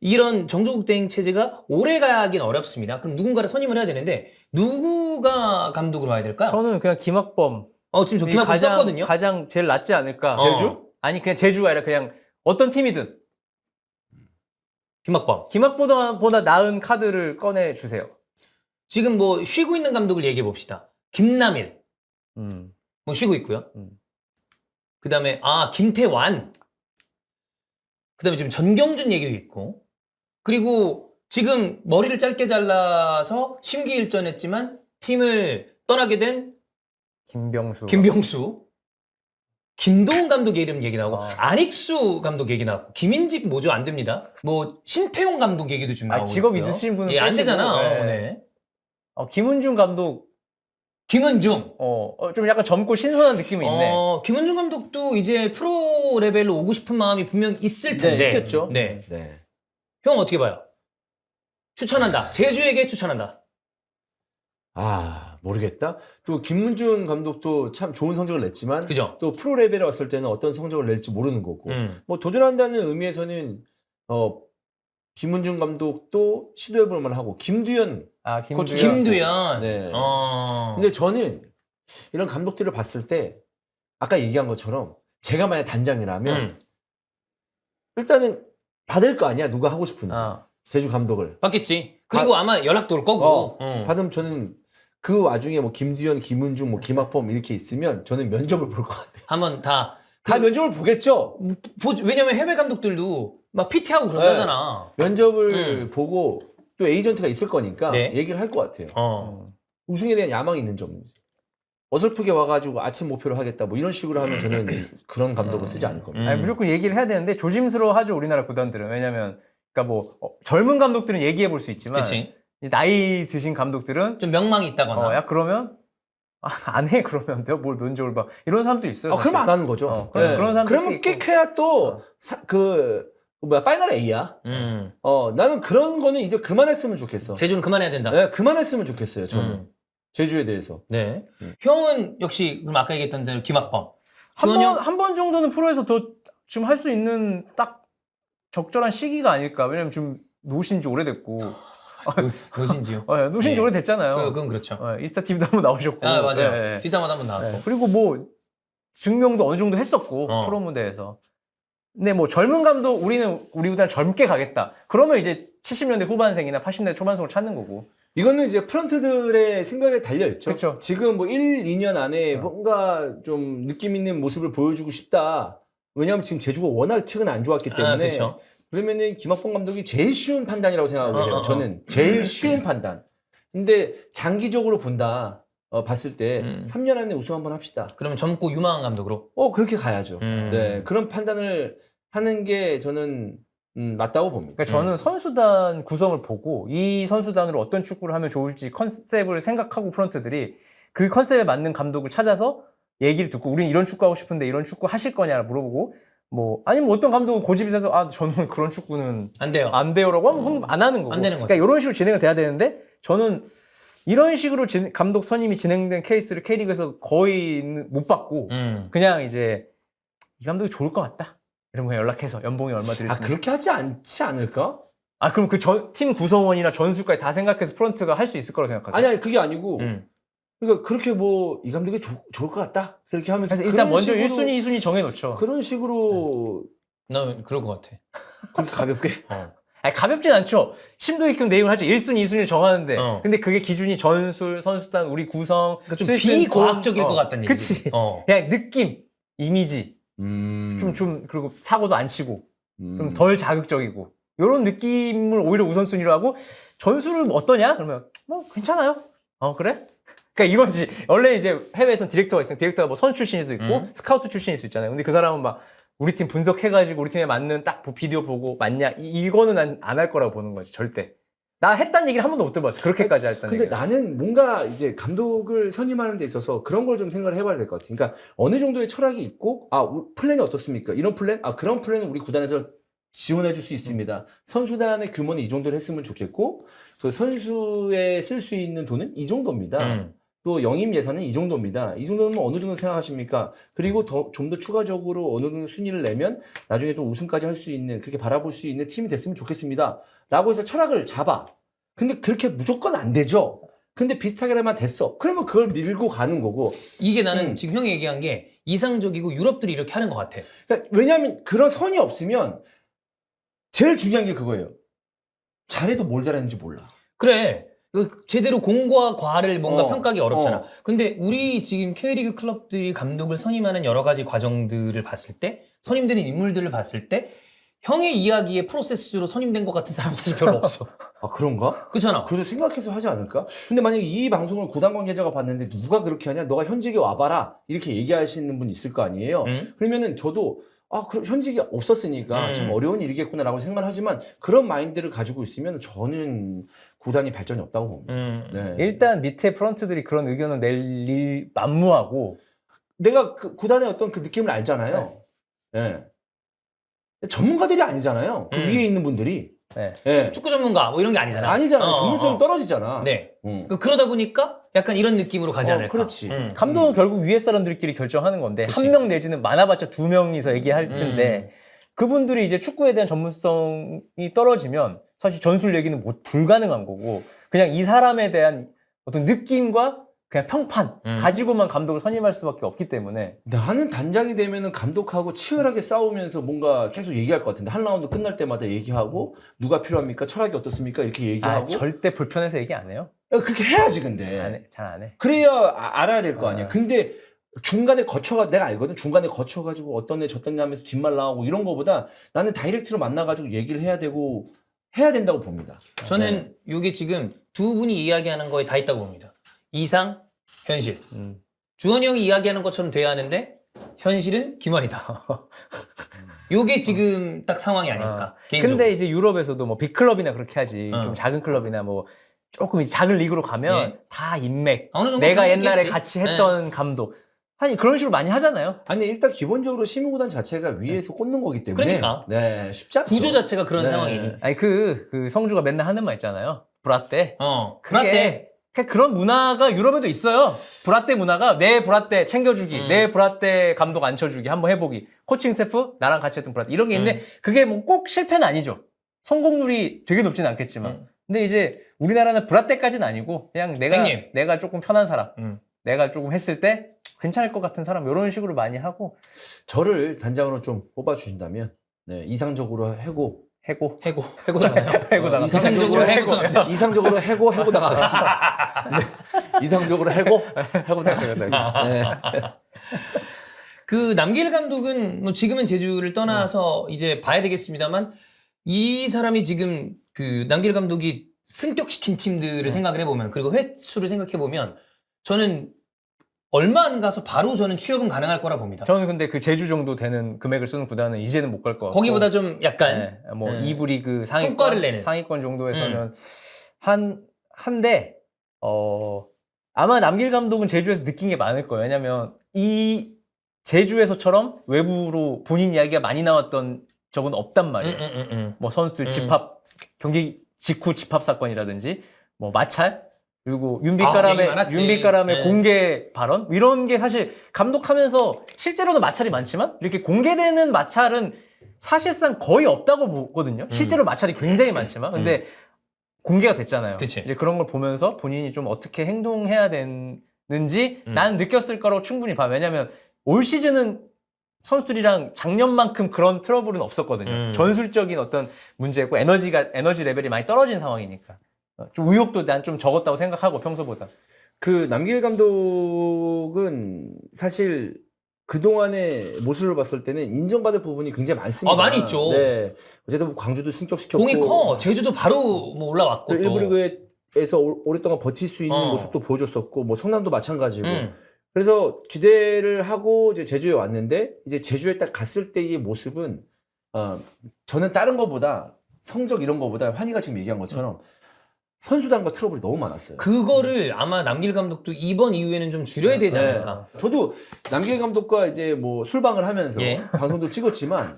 이런 정조국 대행 체제가 오래 가긴 어렵습니다. 그럼 누군가를 선임을 해야 되는데 누구가 감독으로 와야 될까요? 저는 그냥 김학범. 지금 저 김학범 썼거든요. 가장 제일 낫지 않을까. 제주? 아니 그냥 제주가 아니라 그냥 어떤 팀이든 김학범. 김학보다 나은 카드를 꺼내 주세요. 지금 뭐 쉬고 있는 감독을 얘기해 봅시다. 김남일 음. 뭐 쉬고 있고요. 음. 그다음에 김태환. 그다음에 지금 전경준 얘기도 있고. 그리고 지금 머리를 짧게 잘라서 심기일전했지만 팀을 떠나게 된 김병수. 김도훈 감독의 이름 얘기 나오고 아. 안익수 감독 얘기 나오고 김인직 모조 안 됩니다. 뭐 신태용 감독 얘기도 지금 나오고 직업 있고요. 있으신 분은 안 빼시고, 되잖아. 네. 네. 김은중 감독 김은중. 좀 약간 젊고 신선한 느낌이 있네. 김은중 감독도 이제 프로 레벨로 오고 싶은 마음이 분명 있을 텐데. 있겠죠. 네. 네. 형 어떻게 봐요? 추천한다. 제주에게 추천한다. 모르겠다. 또 김문준 감독도 참 좋은 성적을 냈지만 그죠? 또 프로 레벨에 왔을 때는 어떤 성적을 낼지 모르는 거고 뭐 도전한다는 의미에서는 김문준 감독도 시도해볼 만하고 김두현 코치 김두현. 네. 근데 저는 이런 감독들을 봤을 때 아까 얘기한 것처럼 제가 만약 단장이라면 일단은 받을 거 아니야 누가 하고 싶은지 제주 감독을 받겠지. 그리고 아마 연락도 올 거고. 받으면 저는 그 와중에 뭐 김두현, 김은중, 뭐 김학범 이렇게 있으면 저는 면접을 볼 것 같아요. 한번 다 면접을 보겠죠. 왜냐면 해외 감독들도 막 PT하고 그런다잖아. 면접을 보고 또 에이전트가 있을 거니까 네. 얘기를 할 것 같아요. 우승에 대한 야망이 있는 점인지. 어설프게 와가지고 아침 목표로 하겠다 뭐 이런 식으로 하면 저는 그런 감독을 쓰지 않을 겁니다. 아니, 무조건 얘기를 해야 되는데 조심스러워하죠 우리나라 구단들은. 왜냐면 그러니까 뭐 젊은 감독들은 얘기해 볼 수 있지만 그치. 나이 드신 감독들은 좀 명망이 있다거나. 그러면 안 해 그러면 내가 뭘 면접을 봐 이런 사람도 있어요. 그럼 안 하는 거죠. 그런 사람들 그러면 끽해야 또 파이널 A야. 나는 그런 거는 이제 그만했으면 좋겠어. 제주는 그만해야 된다. 네, 그만했으면 좋겠어요. 저는 제주에 대해서. 네. 형은 역시 그럼 아까 얘기했던 대로 김학범. 한 번 정도는 프로에서 더 지금 할 수 있는 딱 적절한 시기가 아닐까. 왜냐면 지금 노신 지 오래됐고. 노신지요? 노신 지 오래됐잖아요. 그건 그렇죠. 인스타 TV도 한번 나오셨고. 맞아요. 네. 뒷담화도 한번 나왔고. 그리고 뭐 증명도 어느 정도 했었고 프로 무대에서. 근데 뭐 젊은 감독 우리 구단 젊게 가겠다. 그러면 이제 70년대 후반생이나 80년대 초반생을 찾는 거고. 이거는 이제 프런트들의 생각에 달려있죠. 그쵸. 지금 뭐 1, 2년 안에 뭔가 좀 느낌 있는 모습을 보여주고 싶다. 왜냐하면 지금 제주가 워낙 최근에 안 좋았기 때문에. 그쵸. 그러면은 김학범 감독이 제일 쉬운 판단이라고 생각하고 해요. 저는 제일 쉬운 판단. 근데 장기적으로 본다. 봤을 때 3년 안에 우승 한번 합시다. 그러면 젊고 유망한 감독으로? 그렇게 가야죠. 네, 그런 판단을 하는 게 저는 맞다고 봅니다. 그러니까 저는 선수단 구성을 보고 이 선수단으로 어떤 축구를 하면 좋을지 컨셉을 생각하고 프런트들이 그 컨셉에 맞는 감독을 찾아서 얘기를 듣고 우린 이런 축구 하고 싶은데 이런 축구 하실 거냐 물어보고 아니면 어떤 감독은 고집이 세서 저는 그런 축구는 안 돼요. 안 돼요라고 하면 안 하는 거고. 안 되는 거죠. 그러니까 이런 식으로 진행을 돼야 되는데 저는 이런 식으로 감독 선임이 진행된 케이스를 K리그에서 거의 못 봤고 그냥 이제 이 감독이 좋을 것 같다. 이러면 연락해서 연봉이 얼마 드리겠습니까? 그렇게 하지 않지 않을까? 그럼 그 팀 구성원이나 전술까지 다 생각해서 프런트가 할 수 있을 거라고 생각하세요? 아니 그게 아니고 그러니까 그렇게 이 감독이 좋을 것 같다. 그렇게 하면서 일단 먼저 1순위, 2순위 정해놓죠. 그런 식으로 나 그럴 것 같아. 그렇게 가볍게? 가볍진 않죠. 심도 있게 내용을 하죠. 1순위, 2순위를 정하는데 근데 그게 기준이 전술, 선수단, 우리 구성 그러니까 좀 비과학적일 것 같다는 얘기지. 그치. 그냥 느낌, 이미지 그리고 사고도 안 치고 좀 덜 자극적이고 이런 느낌을 오히려 우선순위로 하고 전술은 어떠냐? 그러면 괜찮아요. 그래? 그러니까 이거지. 원래 이제 해외에서는 디렉터가 있어요. 디렉터가 뭐 선수 출신일 수도 있고 스카우트 출신일 수 있잖아요. 근데 그 사람은 막 우리 팀 분석해가지고 우리 팀에 맞는 딱 비디오 보고 맞냐? 이거는 안 할 거라고 보는 거지 절대. 나 했다는 얘기를 한 번도 못 들어봤어. 그렇게까지 했다는 근데 얘기를. 나는 뭔가 이제 감독을 선임하는 데 있어서 그런 걸 좀 생각을 해봐야 될 것 같아. 그러니까 어느 정도의 철학이 있고 플랜이 어떻습니까? 이런 플랜? 그런 플랜은 우리 구단에서 지원해 줄 수 있습니다. 선수단의 규모는 이 정도로 했으면 좋겠고 그 선수에 쓸 수 있는 돈은 이 정도입니다. 또 영입 예산은 이 정도입니다. 이 정도면 어느 정도 생각하십니까? 그리고 좀 더 추가적으로 어느 정도 순위를 내면 나중에 또 우승까지 할 수 있는, 그렇게 바라볼 수 있는 팀이 됐으면 좋겠습니다. 라고 해서 철학을 잡아. 근데 그렇게 무조건 안 되죠. 근데 비슷하게만 됐어. 그러면 그걸 밀고 가는 거고. 이게 나는 지금 형이 얘기한 게 이상적이고 유럽들이 이렇게 하는 것 같아. 그러니까 왜냐하면 그런 선이 없으면 제일 중요한 게 그거예요. 잘해도 뭘 잘했는지 몰라. 그래. 그 제대로 공과 과를 뭔가 평가하기 어렵잖아. 어. 근데 우리 지금 K리그 클럽들이 감독을 선임하는 여러 가지 과정들을 봤을 때, 선임되는 인물들을 봤을 때, 형의 이야기의 프로세스로 선임된 것 같은 사람 사실 별로 없어. 아, 그런가? 그렇잖아. 그래도 생각해서 하지 않을까? 근데 만약에 이 방송을 구단 관계자가 봤는데 누가 그렇게 하냐? 너가 현직에 와봐라. 이렇게 얘기하시는 분 있을 거 아니에요? 그러면은 저도 그럼 현직이 없었으니까 참 어려운 일이겠구나라고 생각을 하지만 그런 마인드를 가지고 있으면 저는 구단이 발전이 없다고 봅니다. 네. 일단 밑에 프런트들이 그런 의견을 낼 일 만무하고 내가 그 구단의 어떤 그 느낌을 알잖아요. 네. 전문가들이 아니잖아요. 그 위에 있는 분들이. 네. 네. 축구 전문가 뭐 이런 게 아니잖아. 아니잖아요. 전문성이 떨어지잖아. 네. 응. 그러다 보니까 약간 이런 느낌으로 가지 않을까. 그렇지. 감독은 결국 위에 사람들끼리 결정하는 건데 그치. 한 명 내지는 많아봤자 두 명이서 얘기할 텐데 그분들이 이제 축구에 대한 전문성이 떨어지면 사실 전술 얘기는 불가능한 거고 그냥 이 사람에 대한 어떤 느낌과 그냥 평판 가지고만 감독을 선임할 수밖에 없기 때문에 나는 단장이 되면은 감독하고 치열하게 싸우면서 뭔가 계속 얘기할 것 같은데 한 라운드 끝날 때마다 얘기하고 누가 필요합니까? 철학이 어떻습니까? 이렇게 얘기하고 절대 불편해서 얘기 안 해요? 그렇게 해야지 근데 잘 안 해. 그래야 알아야 될 거 아니야. 근데 중간에 내가 알거든. 중간에 거쳐가지고 어떤 애 저떤 애 하면서 뒷말 나오고 이런 거보다 나는 다이렉트로 만나가지고 얘기를 해야 되고 해야 된다고 봅니다. 저는 이게 지금 두 분이 이야기하는 거에 다 있다고 봅니다. 이상, 현실. 주원이 형이 이야기하는 것처럼 돼야 하는데 현실은 김환이다. 요게 지금 딱 상황이 아닐까. 개인적으로. 근데 이제 유럽에서도 뭐 빅클럽이나 그렇게 하지 어. 좀 작은 클럽이나 뭐 조금 이제 작은 리그로 가면 예. 다 인맥 어느 정도 내가 그런 게 옛날에 있겠지. 같이 했던 감독 아니 그런 식으로 많이 하잖아요. 아니 일단 기본적으로 시무구단 자체가 위에서 꽂는 거기 때문에 그러니까. 네 쉽지 않죠. 구조 자체가 그런 네. 상황이니. 아니 그 성주가 맨날 하는 말 있잖아요. 브라떼. 그때 그런 문화가 유럽에도 있어요. 브라떼 문화가 내 브라떼 챙겨주기, 내 브라떼 감독 앉혀주기, 한번 해보기. 코칭 스태프 나랑 같이 했던 브라떼 이런 게 있는데 그게 뭐 꼭 실패는 아니죠. 성공률이 되게 높지는 않겠지만. 근데 이제 우리나라는 브라떼까지는 아니고 그냥 형님. 내가 조금 편한 사람, 내가 조금 했을 때 괜찮을 것 같은 사람 이런 식으로 많이 하고 저를 단장으로 좀 뽑아주신다면 네, 이상적으로 해고 해고 나가요. 해고 나가. 이상적으로 해고 나갑니다. 이상적으로 해고 나가겠습니다. 네. 이상적으로 해고 나가겠습니다. 네. 그 남길 감독은 뭐 지금은 제주를 떠나서 이제 봐야 되겠습니다만 이 사람이 지금 그 남길 감독이 승격시킨 팀들을 생각을 해보면 그리고 횟수를 생각해보면 저는 얼마 안 가서 바로 저는 취업은 가능할 거라 봅니다. 저는 근데 그 제주 정도 되는 금액을 쓰는 구단은 이제는 못 갈 것 같고 거기보다 좀 약간 네, 뭐 2부 리그 성과를 내는. 상위권 정도에서는 한데 아마 남길 감독은 제주에서 느낀 게 많을 거예요. 왜냐면 이 제주에서처럼 외부로 본인 이야기가 많이 나왔던 적은 없단 말이에요. 뭐 선수들 집합 경기 직후 집합 사건이라든지 뭐 마찰 그리고 얘기 많았지. 윤빛가람의 네. 공개 발언 이런 게 사실 감독하면서 실제로도 마찰이 많지만 이렇게 공개되는 마찰은 사실상 거의 없다고 보거든요. 실제로 마찰이 굉장히 많지만 근데 공개가 됐잖아요. 그치. 이제 그런 걸 보면서 본인이 좀 어떻게 행동해야 되는지 나는 느꼈을 거라고 충분히 봐요. 왜냐면 올 시즌은 선수들이랑 작년만큼 그런 트러블은 없었거든요. 전술적인 어떤 문제고 에너지 레벨이 많이 떨어진 상황이니까. 좀 의욕도 난 좀 적었다고 생각하고 평소보다. 그 남길 감독은 사실 그동안의 모습을 봤을 때는 인정받을 부분이 굉장히 많습니다. 많이 있죠. 네. 어쨌든 뭐 광주도 승격시켰고 공이 커. 제주도 바로 뭐 올라왔고 또 또. 일부 리그에서 오랫동안 버틸 수 있는 모습도 보여줬었고 뭐 성남도 마찬가지고 그래서 기대를 하고 이제 제주에 왔는데 이제 제주에 딱 갔을 때의 모습은 저는 다른 거보다 성적 이런 거보다 환희가 지금 얘기한 것처럼 선수단과 트러블이 너무 많았어요. 그거를 아마 남길 감독도 이번 이후에는 좀 줄여야 되지 않을까. 저도 남길 감독과 이제 뭐 술방을 하면서 예. 방송도 찍었지만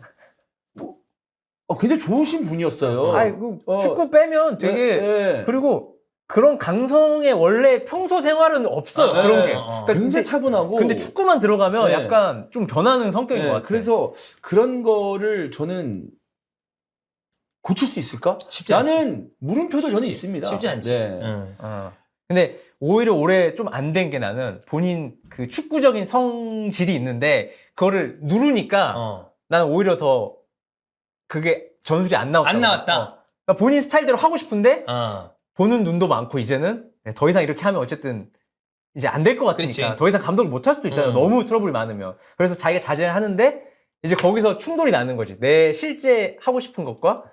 뭐 굉장히 좋으신 분이었어요. 아이, 축구 빼면 되게 예. 그리고 그런 강성의 원래 평소 생활은 없어요. 아, 그런 네. 게. 그러니까 굉장히 차분하고. 근데 축구만 들어가면 네. 약간 좀 변하는 성격인 네, 것 같아요. 그래서 그런 거를 저는 고칠 수 있을까? 쉽지 않지. 나는 물음표도 저는 있습니다. 쉽지 않지. 네. 응. 근데 오히려 올해 좀 안 된 게 나는 본인 그 축구적인 성질이 있는데 그거를 누르니까 나는 오히려 더 그게 전술이 안 나왔다. 안 나왔다. 그러니까 본인 스타일대로 하고 싶은데 어. 보는 눈도 많고 이제는 더 이상 이렇게 하면 어쨌든 이제 안 될 것 같으니까 그치. 더 이상 감독을 못 할 수도 있잖아요. 음. 너무 트러블이 많으면. 그래서 자기가 자제하는데 이제 거기서 충돌이 나는 거지. 내 실제 하고 싶은 것과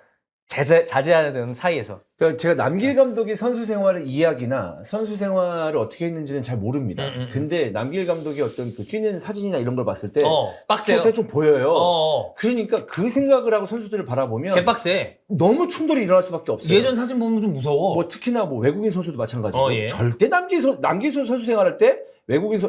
자제하는 사이에서. 그러니까 제가 남길 감독의 선수 생활의 이야기나 선수 생활을 어떻게 했는지는 잘 모릅니다. 근데 남길 감독의 어떤 그 뛰는 사진이나 이런 걸 봤을 때 빡세요. 좀 보여요. 어. 그러니까 그 생각을 하고 선수들을 바라보면 개빡세. 너무 충돌이 일어날 수밖에 없어요. 예전 사진 보면 좀 무서워. 뭐 특히나 뭐 외국인 선수도 마찬가지고 예. 절대 남길 선수 생활할 때 외국인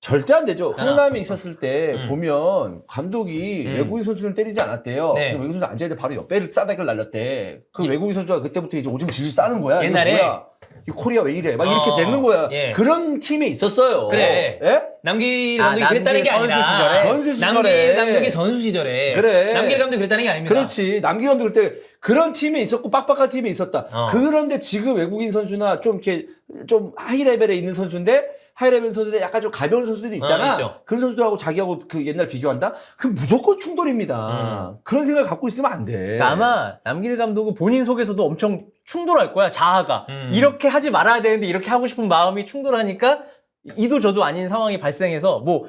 절대 안 되죠. 하나. 성남에 있었을 때 보면 감독이 외국인 선수를 때리지 않았대요. 네. 근데 외국인 선수 앉아있는데 바로 옆에 싸대기를 날렸대. 그 외국인 선수가 그때부터 이제 오줌 질질 싸는 거야. 옛날에? 이거 뭐야? 이 코리아 왜 이래? 막 이렇게 되는 거야. 예. 그런 팀에 있었어요. 그래. 예? 남길 감독이 그랬다는 게 남길 아니라 선수 시절에? 선수 시절에. 남길 감독이 선수 시절에 그래. 남길 감독이 그랬다는 게 아닙니다. 그렇지. 남길 감독 그때 그런 팀에 있었고 빡빡한 팀에 있었다. 그런데 지금 외국인 선수나 좀 이렇게 좀 하이 레벨에 있는 선수인데 하이 레벨 선수들 약간 좀 가벼운 선수들이 있잖아. 있죠. 그런 선수들하고 자기하고 그 옛날 비교한다? 그럼 무조건 충돌입니다. 그런 생각을 갖고 있으면 안 돼. 그러니까 아마 남길 감독은 본인 속에서도 엄청 충돌할 거야. 자아가. 이렇게 하지 말아야 되는데 이렇게 하고 싶은 마음이 충돌하니까 이도 저도 아닌 상황이 발생해서 뭐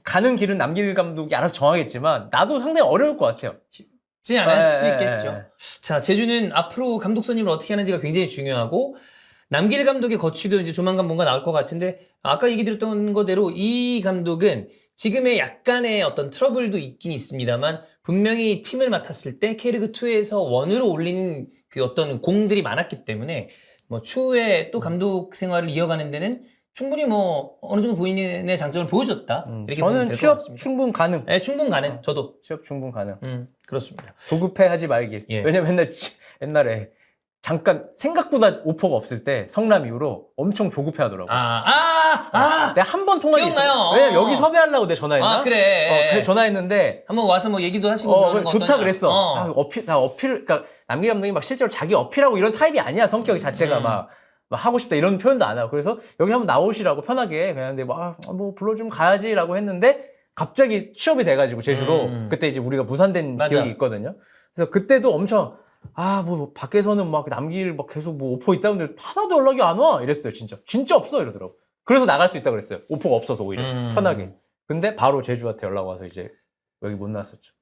가는 길은 남길 감독이 알아서 정하겠지만 나도 상당히 어려울 것 같아요. 쉽지 않을 수 예, 있겠죠. 예. 자, 제주는 앞으로 감독 선임을 어떻게 하는지가 굉장히 중요하고 남길 감독의 거취도 이제 조만간 뭔가 나올 것 같은데 아까 얘기 드렸던 거대로 이 감독은 지금의 약간의 어떤 트러블도 있긴 있습니다만 분명히 팀을 맡았을 때 K리그 2에서 원으로 올리는 그 어떤 공들이 많았기 때문에 뭐 추후에 또 감독 생활을 이어가는 데는 충분히 뭐 어느 정도 본인의 장점을 보여줬다 이렇게 보면 저는 될 것 취업 같습니다. 충분 가능. 네, 충분 가능. 저도 취업 충분 가능. 그렇습니다. 조급해 하지 말길. 예. 왜냐면 옛날에 잠깐 생각보다 오퍼가 없을 때 성남 이후로 엄청 조급해 하더라고. 내가 한 번 통화가 기억나요. 있어. 왜냐면 여기 섭외하려고 내가 전화했나? 그래. 그래 전화했는데 한번 와서 뭐 얘기도 하시고 그러는 거 좋다 어떠냐. 그랬어. 그러니까 남길 감독이 막 실제로 자기 어필하고 이런 타입이 아니야. 성격 자체가 막 하고 싶다 이런 표현도 안 하고. 그래서 여기 한번 나오시라고 편하게 그냥 근데 뭐 불러주면 가야지라고 했는데 갑자기 취업이 돼가지고 제주로 그때 이제 우리가 무산된 맞아. 기억이 있거든요. 그래서 그때도 엄청 뭐 밖에서는 막 남길 막 계속 뭐 오퍼 있다는데 하나도 연락이 안 와 이랬어요. 진짜 없어 이러더라고. 그래서 나갈 수 있다 그랬어요. 오퍼가 없어서 오히려 편하게. 근데 바로 제주한테 연락 와서 이제 여기 못 나왔었죠.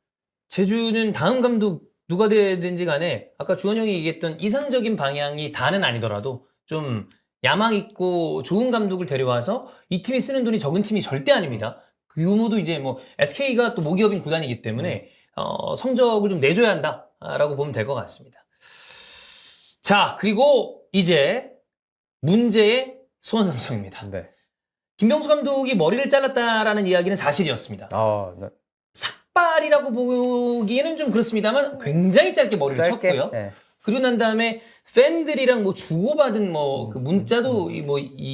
제주는 다음 감독 누가 되든지 간에 아까 주원 형이 얘기했던 이상적인 방향이 다는 아니더라도 좀 야망 있고 좋은 감독을 데려와서 이 팀이 쓰는 돈이 적은 팀이 절대 아닙니다. 그 유무도 이제 뭐 SK가 또 모기업인 구단이기 때문에 성적을 좀 내줘야 한다라고 보면 될 것 같습니다. 자, 그리고 이제 문제의 수원 삼성입니다. 네. 김병수 감독이 머리를 잘랐다라는 이야기는 사실이었습니다. 네. 삭발이라고 보기에는 좀 그렇습니다만 굉장히 짧게 머리를 쳤고요. 네. 그리고 난 다음에 팬들이랑 뭐 주고받은 뭐 그 문자도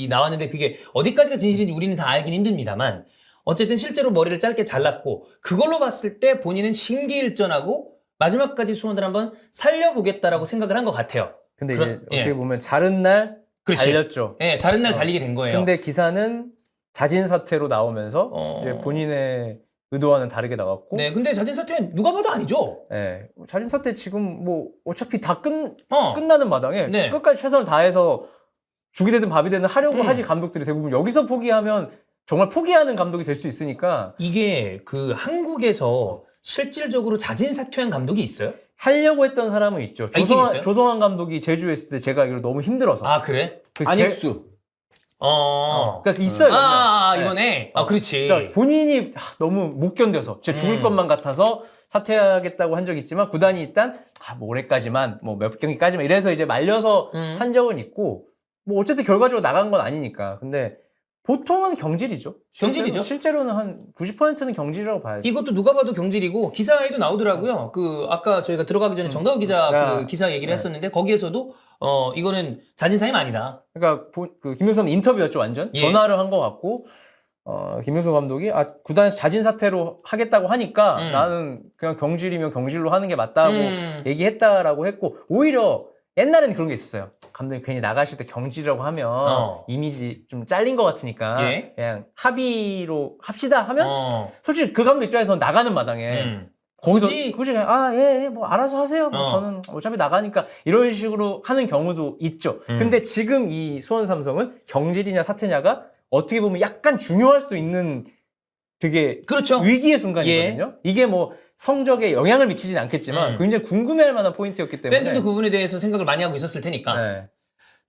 나왔는데 그게 어디까지가 진실인지 우리는 다 알긴 힘듭니다만 어쨌든 실제로 머리를 짧게 잘랐고 그걸로 봤을 때 본인은 심기일전하고 마지막까지 수원을 한번 살려보겠다라고 생각을 한 것 같아요. 근데 이제 어떻게 보면 자른 날 그렇지. 잘렸죠. 예, 자른 날 잘리게 된 거예요. 근데 기사는 자진 사퇴로 나오면서 이제 본인의 의도와는 다르게 나왔고. 네, 근데 자진 사퇴는 누가 봐도 아니죠. 네, 자진 사퇴 지금 뭐 어차피 다 끝나는 마당에 네. 끝까지 최선을 다해서 죽이 되든 밥이 되든 하려고 하지 감독들이 대부분 여기서 포기하면 정말 포기하는 감독이 될 수 있으니까. 이게 그 한국에서 실질적으로 자진 사퇴한 감독이 있어요? 하려고 했던 사람은 있죠. 있어요? 조성환 감독이 제주에 있을 때 제가 알기로 너무 힘들어서. 아, 그래? 안익수. 그러니까 있어요. 이번에. 그렇지. 그러니까 본인이 너무 못 견뎌서 진짜 죽을 것만 같아서 사퇴하겠다고 한 적이 있지만 구단이 일단 뭐 올해까지만 뭐 몇 경기까지만 이래서 이제 말려서 한 적은 있고 뭐 어쨌든 결과적으로 나간 건 아니니까. 근데 보통은 경질이죠. 경질이죠. 실제로는 한 90%는 경질이라고 봐야죠. 이것도 누가 봐도 경질이고 기사에도 나오더라고요. 그 아까 저희가 들어가기 전에 정다우 기자 그 기사 얘기를 했었는데 거기에서도 이거는 자진사임 아니다. 그러니까 그 김명수 인터뷰였죠, 완전. 예. 전화를 한 것 같고 김명수 감독이 구단에서 자진 사퇴로 하겠다고 하니까 나는 그냥 경질이면 경질로 하는 게 맞다고 얘기했다라고 했고 오히려 옛날에는 그런 게 있었어요. 감독님 괜히 나가실 때 경질이라고 하면 이미지 좀 잘린 것 같으니까 예. 그냥 합의로 합시다 하면 솔직히 그 감독 입장에서는 나가는 마당에 거기서 굳이 그냥 예, 뭐 알아서 하세요. 뭐 저는 어차피 나가니까 이런 식으로 하는 경우도 있죠. 근데 지금 이 수원 삼성은 경질이냐 사퇴냐가 어떻게 보면 약간 중요할 수도 있는 되게 그렇죠. 위기의 순간이거든요. 이게 뭐 성적에 영향을 미치진 않겠지만 굉장히 궁금해할 만한 포인트였기 때문에 팬들도 그 부분에 대해서 생각을 많이 하고 있었을 테니까. 네.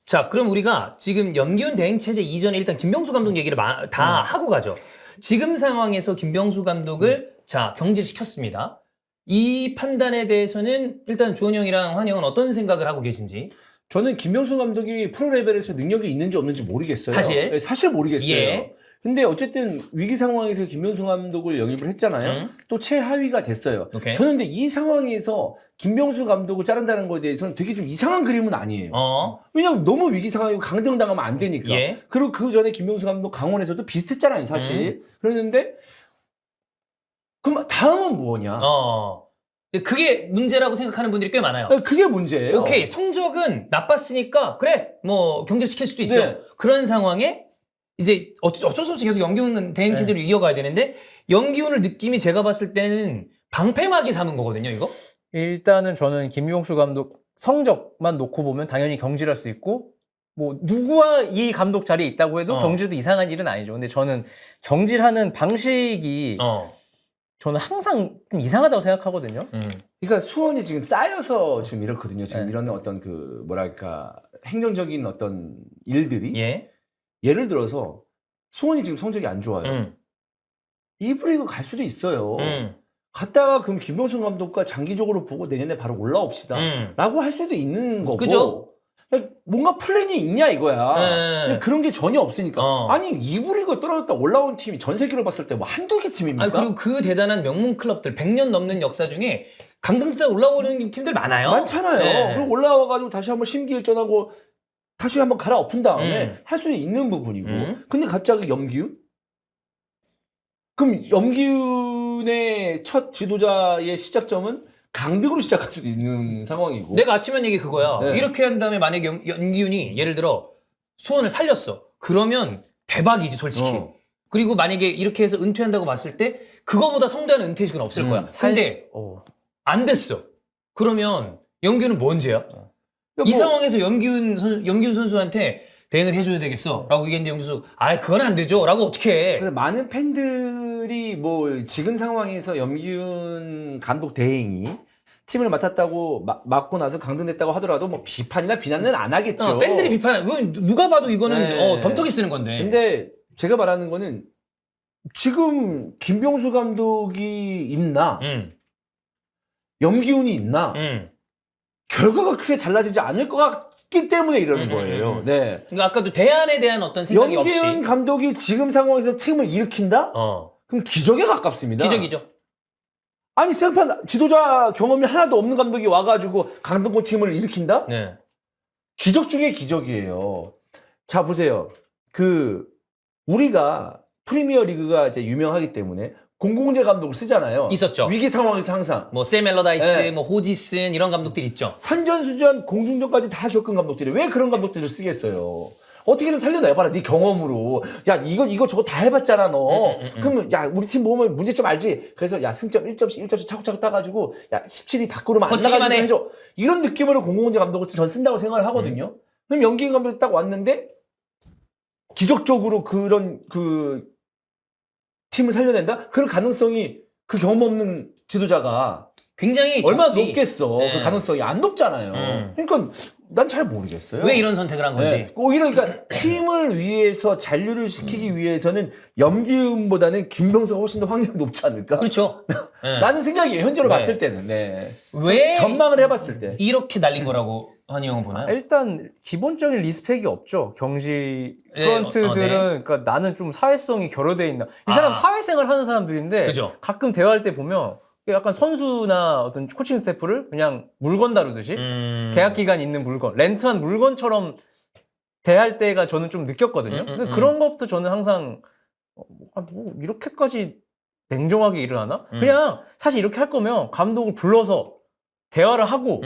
자, 그럼 우리가 지금 염기훈 대행 체제 이전에 일단 김병수 감독 얘기를 다 하고 가죠. 지금 상황에서 김병수 감독을 자 경질시켰습니다. 이 판단에 대해서는 일단 주원 형이랑 환 형은 어떤 생각을 하고 계신지. 저는 김명수 감독이 프로 레벨에서 능력이 있는지 없는지 모르겠어요. 사실? 네, 사실 모르겠어요. 예. 근데 어쨌든 위기 상황에서 김명수 감독을 영입을 했잖아요. 또 최하위가 됐어요. 오케이. 저는 근데 이 상황에서 김명수 감독을 자른다는 거에 대해서는 되게 좀 이상한 그림은 아니에요. 왜냐면 너무 위기 상황이고 강등당하면 안 되니까. 예. 그리고 그 전에 김명수 감독 강원에서도 비슷했잖아요, 사실. 그랬는데 그럼 다음은 뭐냐? 그게 문제라고 생각하는 분들이 꽤 많아요. 그게 문제예요. 오케이, 성적은 나빴으니까 그래, 뭐 경질시킬 수도 있어. 네. 그런 상황에 이제 어쩔 수 없이 계속 염기훈 대행 체제로 이어가야 되는데 염기훈을 느낌이 제가 봤을 때는 방패막이 삼은 거거든요, 이거. 일단은 저는 김용수 감독 성적만 놓고 보면 당연히 경질할 수 있고 뭐 누구와 이 감독 자리에 있다고 해도 경질도 이상한 일은 아니죠. 근데 저는 경질하는 방식이 저는 항상 좀 이상하다고 생각하거든요. 그러니까 수원이 지금 쌓여서 지금 이렇거든요. 지금 이런 어떤 그 뭐랄까 행정적인 어떤 일들이 예를 들어서 수원이 지금 성적이 안 좋아요. 이브리그 갈 수도 있어요. 갔다가 그럼 김병수 감독과 장기적으로 보고 내년에 바로 올라옵시다 라고 할 수도 있는 거고. 그죠? 뭔가 플랜이 있냐 이거야. 근데 그런 게 전혀 없으니까. 아니 2부 리그 떨어졌다 올라온 팀이 전 세계로 봤을 때 뭐 한두 개 팀입니까? 아니, 그리고 그 대단한 명문 클럽들 100년 넘는 역사 중에 강등대 올라오는 팀들 많아요. 많잖아요. 그리고 올라와가지고 다시 한번 심기일전하고 다시 한번 갈아엎은 다음에 할 수는 있는 부분이고. 근데 갑자기 염기훈? 그럼 염기훈의 첫 지도자의 시작점은 강등으로 시작할 수도 있는 상황이고. 내가 아침에 한 얘기 그거야. 네. 이렇게 한 다음에 만약에 염기훈이 예를 들어 수원을 살렸어. 그러면 대박이지 솔직히. 그리고 만약에 이렇게 해서 은퇴한다고 봤을 때 그거보다 성대한 은퇴식은 없을 거야. 근데 안 됐어. 그러면 염기훈은 뭔 죄야? 이 상황에서 염기훈 선수한테 대응을 해줘야 되겠어. 라고 얘기했는데 염기훈 선수 그건 안 되죠. 라고 어떻게 해. 그래서 많은 팬들이 뭐 지금 상황에서 염기훈 감독 대행이 팀을 맡았다고 맡고 나서 강등됐다고 하더라도 뭐 비판이나 비난은 안 하겠죠. 팬들이 비판해. 누가 봐도 이거는 덤터기 쓰는 건데. 근데 제가 말하는 거는 지금 김병수 감독이 있나 염기훈이 있나 결과가 크게 달라지지 않을 것 같기 때문에 이러는 거예요. 네. 그러니까 아까도 대안에 대한 어떤 생각이 없이. 염기훈 감독이 지금 상황에서 팀을 일으킨다? 그럼 기적에 가깝습니다. 기적이죠. 아니 생판 지도자 경험이 하나도 없는 감독이 와가지고 강등권 팀을 일으킨다? 네. 기적 중에 기적이에요. 자 보세요. 우리가 프리미어 리그가 이제 유명하기 때문에 공공재 감독을 쓰잖아요. 있었죠. 위기 상황에서 항상. 뭐 샘 엘러다이스, 네. 뭐 호지슨 이런 감독들 있죠. 산전수전, 공중전까지 다 겪은 감독들이 왜 그런 감독들을 쓰겠어요? 어떻게든 살려내봐라, 네 경험으로. 야, 이거 저거 다 해봤잖아, 너. 그러면, 야, 우리 팀 보면 문제점 알지? 그래서, 야, 승점 1점씩 차곡차곡 따가지고, 야, 17위 밖으로만 안 나가게 좀 해줘. 이런 느낌으로 공공재 감독을 전 쓴다고 생각을 하거든요. 그럼 연기인 감독이 딱 왔는데, 기적적으로 그런, 팀을 살려낸다? 그런 가능성이 그 경험 없는 지도자가 굉장히 얼마나 적지. 높겠어. 네. 그 가능성이 안 높잖아요. 그러니까 난 잘 모르겠어요. 왜 이런 선택을 한 건지. 네. 오히려 그러니까 팀을 위해서 잔류를 시키기 위해서는 염기훈보다는 김병수가 훨씬 더 확률이 높지 않을까? 그렇죠. 네. 라는 생각이에요. 현재로 네. 봤을 때는. 네. 왜 전망을 해봤을 때. 이렇게 날린 거라고 한이형은 보나요? 일단 기본적인 리스펙이 없죠. 경지 네, 프런트들은 네. 그러니까 나는 좀 사회성이 결여돼 있나. 이 사람 아. 사회생활 하는 사람들인데 그죠. 가끔 대화할 때 보면 약간 선수나 어떤 코칭 스태프를 그냥 물건 다루듯이 계약 기간 있는 물건, 렌트한 물건처럼 대할 때가 저는 좀 느꼈거든요. 근데 그런 것부터 저는 항상 뭐 이렇게까지 냉정하게 일을 하나? 그냥 사실 이렇게 할 거면 감독을 불러서 대화를 하고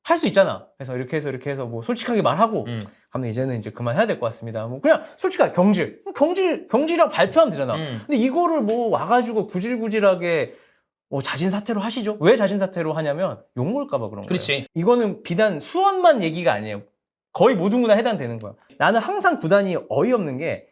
할 수 있잖아. 그래서 이렇게 해서 뭐 솔직하게 말하고 감독 이제는 이제 그만해야 될 것 같습니다. 뭐 그냥 솔직하게 경질이라고 발표하면 되잖아. 근데 이거를 뭐 와가지고 구질구질하게 자진 사퇴로 하시죠. 왜 자진 사퇴로 하냐면 욕먹을까봐 그런 거예요. 그렇지. 이거는 비단 수원만 얘기가 아니에요. 거의 모든 구단 해당되는 거야. 나는 항상 구단이 어이없는 게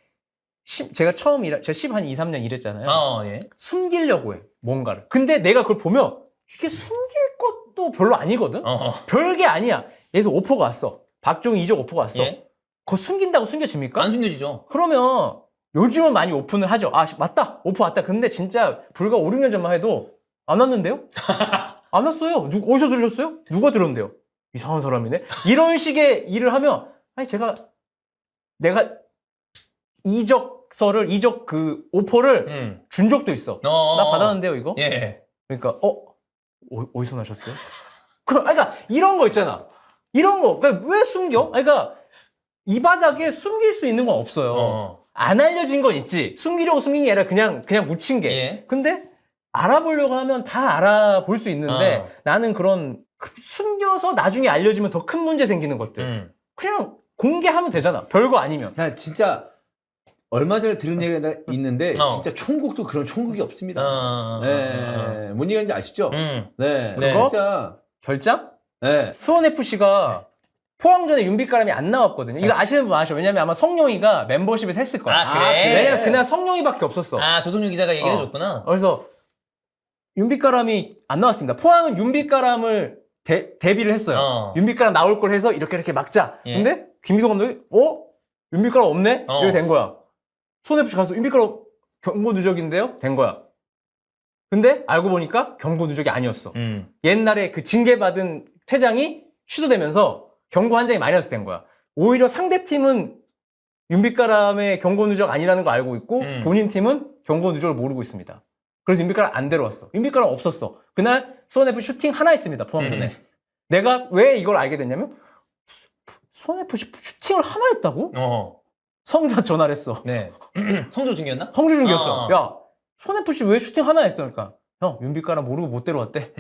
제가 제가 10한 2, 3년 일했잖아요. 예. 숨기려고 해 뭔가를. 근데 내가 그걸 보면 이게 숨길 것도 별로 아니거든. 별게 아니야. 여기서 오퍼가 왔어. 박종희 이적 오퍼가 왔어. 예. 그거 숨긴다고 숨겨집니까? 안 숨겨지죠. 그러면 요즘은 많이 오픈을 하죠. 아 맞다 오퍼 왔다. 근데 진짜 불과 5, 6년 전만 해도 안 왔는데요? 안 왔어요. 어디서 들으셨어요? 누가 들었는데요? 이상한 사람이네. 이런 식의 일을 하면 아니 내가 이적 그 오퍼를 준 적도 있어. 나 받았는데요 이거? 예. 그러니까 어디서 나셨어요? 그러니까 이런 거 있잖아. 이런 거 그러니까 왜 숨겨? 그러니까 이 바닥에 숨길 수 있는 건 없어요. 안 알려진 건 있지. 숨기려고 숨긴 게 아니라 그냥 묻힌 게. 예. 근데 알아보려고 하면 다 알아볼 수 있는데 나는 그런 숨겨서 나중에 알려지면 더 큰 문제 생기는 것들. 그냥 공개하면 되잖아. 별거 아니면. 야, 진짜 얼마 전에 들은 얘기가 있는데 진짜 총국도 그런 총국이 없습니다. 네, 뭔 얘기인지 아시죠? 네, 네. 진짜 결장? 네. 수원FC가 포항전에 윤빛가람이 안 나왔거든요. 이거 아시는 분 아셔. 왜냐면 아마 성룡이가 멤버십에서 했을 거야. 아, 그래? 왜냐면 그날 성룡이밖에 없었어. 조성유 기자가 얘기를 해줬구나. 그래서 윤빛가람이 안 나왔습니다. 포항은 윤빛가람을 데뷔를 했어요. 윤빛가람 나올 걸 해서 이렇게 막자. 예. 근데 김기동 감독이 윤빛가람 없네? 이렇게 된 거야. 수원FC 가서 윤빛가람 경고 누적인데요? 된 거야. 근데 알고 보니까 경고 누적이 아니었어. 옛날에 그 징계받은 퇴장이 취소되면서 경고 한 장이 마이너스 된 거야. 오히려 상대팀은 윤빛가람의 경고 누적 아니라는 거 알고 있고 본인 팀은 경고 누적을 모르고 있습니다. 그래서 윤빛가람 안 데려왔어. 윤빛가람 없었어. 그날 수원FC 슈팅 하나 했습니다. 포항전에. 내가 왜 이걸 알게 됐냐면 수원FC 슈팅을 하나 했다고? 성주한테 전화를 했어. 네. 성조 중이었나? 성주 중이었어. 야, 수원FC 왜 슈팅 하나 했어? 그러니까 형 윤빛가람 모르고 못 데려왔대.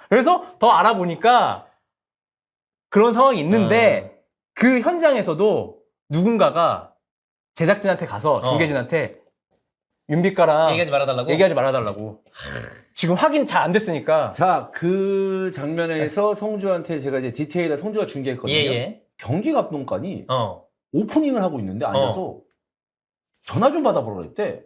그래서 더 알아보니까 그런 상황이 있는데 그 현장에서도 누군가가 제작진한테 가서 중계진한테 윤빛가람 얘기하지 말아달라고. 지금 확인 잘 안 됐으니까. 자, 그 장면에서 성주한테 제가 이제 디테일한 성주가 중계했거든요. 예. 경기 감독관이 오프닝을 하고 있는데 앉아서 전화 좀 받아보라 그랬대.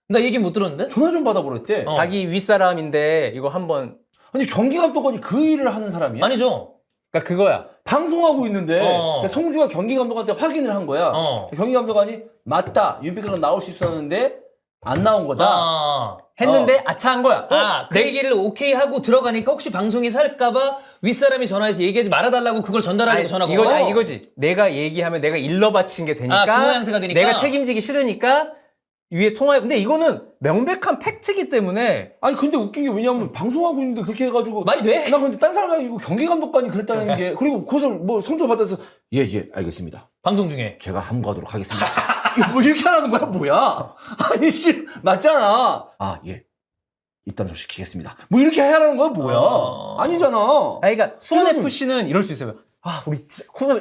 나 얘기 못 들었는데? 전화 좀 받아보라 그랬대. 자기 윗사람인데 이거 한번. 아니 경기 감독관이 그 일을 하는 사람이야? 아니죠. 그러니까 그거야. 방송하고 있는데 그러니까 성주가 경기 감독한테 확인을 한 거야. 경기 감독관이 맞다. 윤빛가람 나올 수 있었는데 안 나온 거다. 했는데 아차한 거야. 그 얘기를 오케이 하고 들어가니까 혹시 방송이 살까봐 윗사람이 전화해서 얘기하지 말아달라고 그걸 전달하려고 전화가 온 거야? 이거지. 내가 얘기하면 내가 일러 바친 게 되니까. 그 모양새가 되니까. 내가 책임지기 싫으니까 위에 통화. 근데 이거는 명백한 팩트기 때문에. 아니 근데 웃긴 게 왜냐면 방송하고 있는데 그렇게 해가지고 말이 돼? 나 근데 딴 사람이 아니고 경기 감독관이 그랬다는 게 그리고 그것을 뭐 성조 받아서 예 알겠습니다. 방송 중에 제가 함구하도록 하겠습니다. 이거 뭐 이렇게 하라는 거야 뭐야? 아니 씨 맞잖아. 예. 입단 소식시키겠습니다. 뭐 이렇게 하라는 거야 뭐야? 아니잖아. 그러니까 수원FC는 이럴 수 있어요. 우리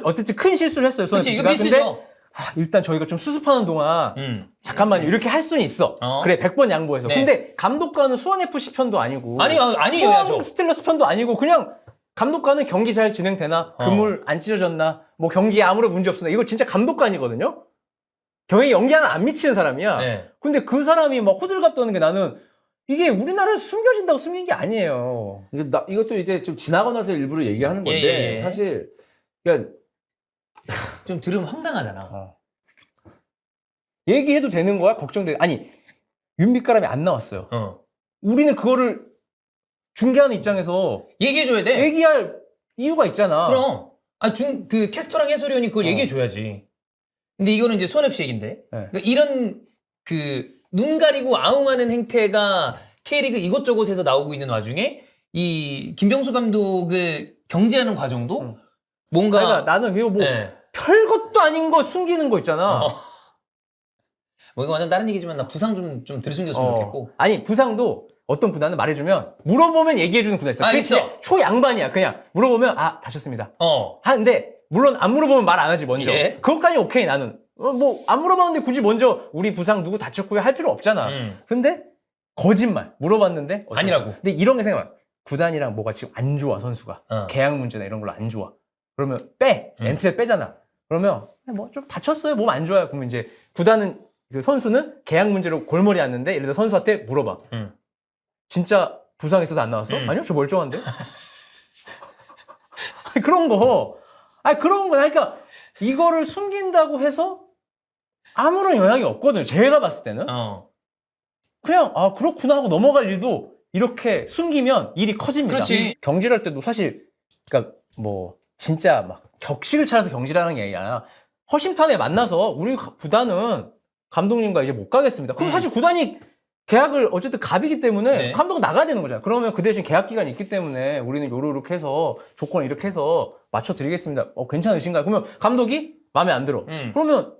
어쨌든 큰 실수를 했어요. 그렇지, 이거 수원FC가. 미스죠. 근데 일단 저희가 좀 수습하는 동안 잠깐만요. 이렇게 할 수는 있어. 그래 100번 양보해서. 네. 근데 감독관은 수원FC 편도 아니고 아니에요. 포항 스틸러스 편도 아니고 그냥 감독관은 경기 잘 진행되나? 그물 안 찢어졌나? 뭐 경기에 아무런 문제 없으나? 이거 진짜 감독관이거든요? 경기 연기 하나 안 미치는 사람이야. 네. 근데 그 사람이 막 호들갑 떠는 게 나는 이게 우리나라에서 숨겨진다고 숨긴 게 아니에요. 이것도 이제 좀 지나고 나서 일부러 얘기하는 건데 예. 사실 그러니까 좀 들으면 황당하잖아. 얘기해도 되는 거야? 걱정돼. 아니 윤빛가람이 안 나왔어요. 우리는 그거를 중계하는 입장에서 얘기해줘야 돼. 얘기할 이유가 있잖아. 그럼 그 캐스터랑 해설위원이 그걸 얘기해 줘야지. 근데 이거는 이제 수원 FC 얘긴데. 그러니까 이런 그 눈 가리고 아웅하는 행태가 K리그 이곳저곳에서 나오고 있는 와중에 이 김병수 감독을 경질하는 과정도 뭔가 그러니까 나는 이거 뭐 별것도 아닌 거 숨기는 거 있잖아. 뭐 이거 완전 다른 얘기지만 나 부상 좀 들숨겼으면 좋겠고. 아니 부상도 어떤 구단은 말해주면 물어보면 얘기해주는 구단 있어. 그게 있어. 진짜 초양반이야. 그냥 물어보면 다쳤습니다. 하는데 물론 안 물어보면 말 안 하지 먼저. 예. 그것까지 오케이 나는. 뭐 안 물어봤는데 굳이 먼저 우리 부상 누구 다쳤고요 할 필요 없잖아. 근데 거짓말 물어봤는데 아니라고. 근데 이런 게 생각나. 구단이랑 뭐가 지금 안 좋아 선수가 계약 문제나 이런 걸로 안 좋아. 그러면 엔트에 빼잖아. 그러면 뭐 좀 다쳤어요 몸 안 좋아요. 그러면 이제 구단은 그 선수는 계약 문제로 골머리 았는데 예를 들어 선수한테 물어봐. 진짜 부상 있어서 안 나왔어? 아니요 저 멀쩡한데. 아니, 그런 거. 그러니까 이거를 숨긴다고 해서 아무런 영향이 없거든요. 제가 봤을 때는. 그냥 그렇구나 하고 넘어갈 일도 이렇게 숨기면 일이 커집니다. 그렇지. 경질할 때도 사실 그러니까 뭐 진짜 막 격식을 차려서 경질하는 게 아니라 허심탄회 만나서 우리 구단은 감독님과 이제 못 가겠습니다. 그럼 사실 구단이 계약을 어쨌든 갑이기 때문에 감독은 나가야 되는 거잖아요. 그러면 그 대신 계약 기간이 있기 때문에 우리는 요렇게 해서 조건을 이렇게 해서 맞춰드리겠습니다. 괜찮으신가요? 그러면 감독이 마음에 안 들어. 그러면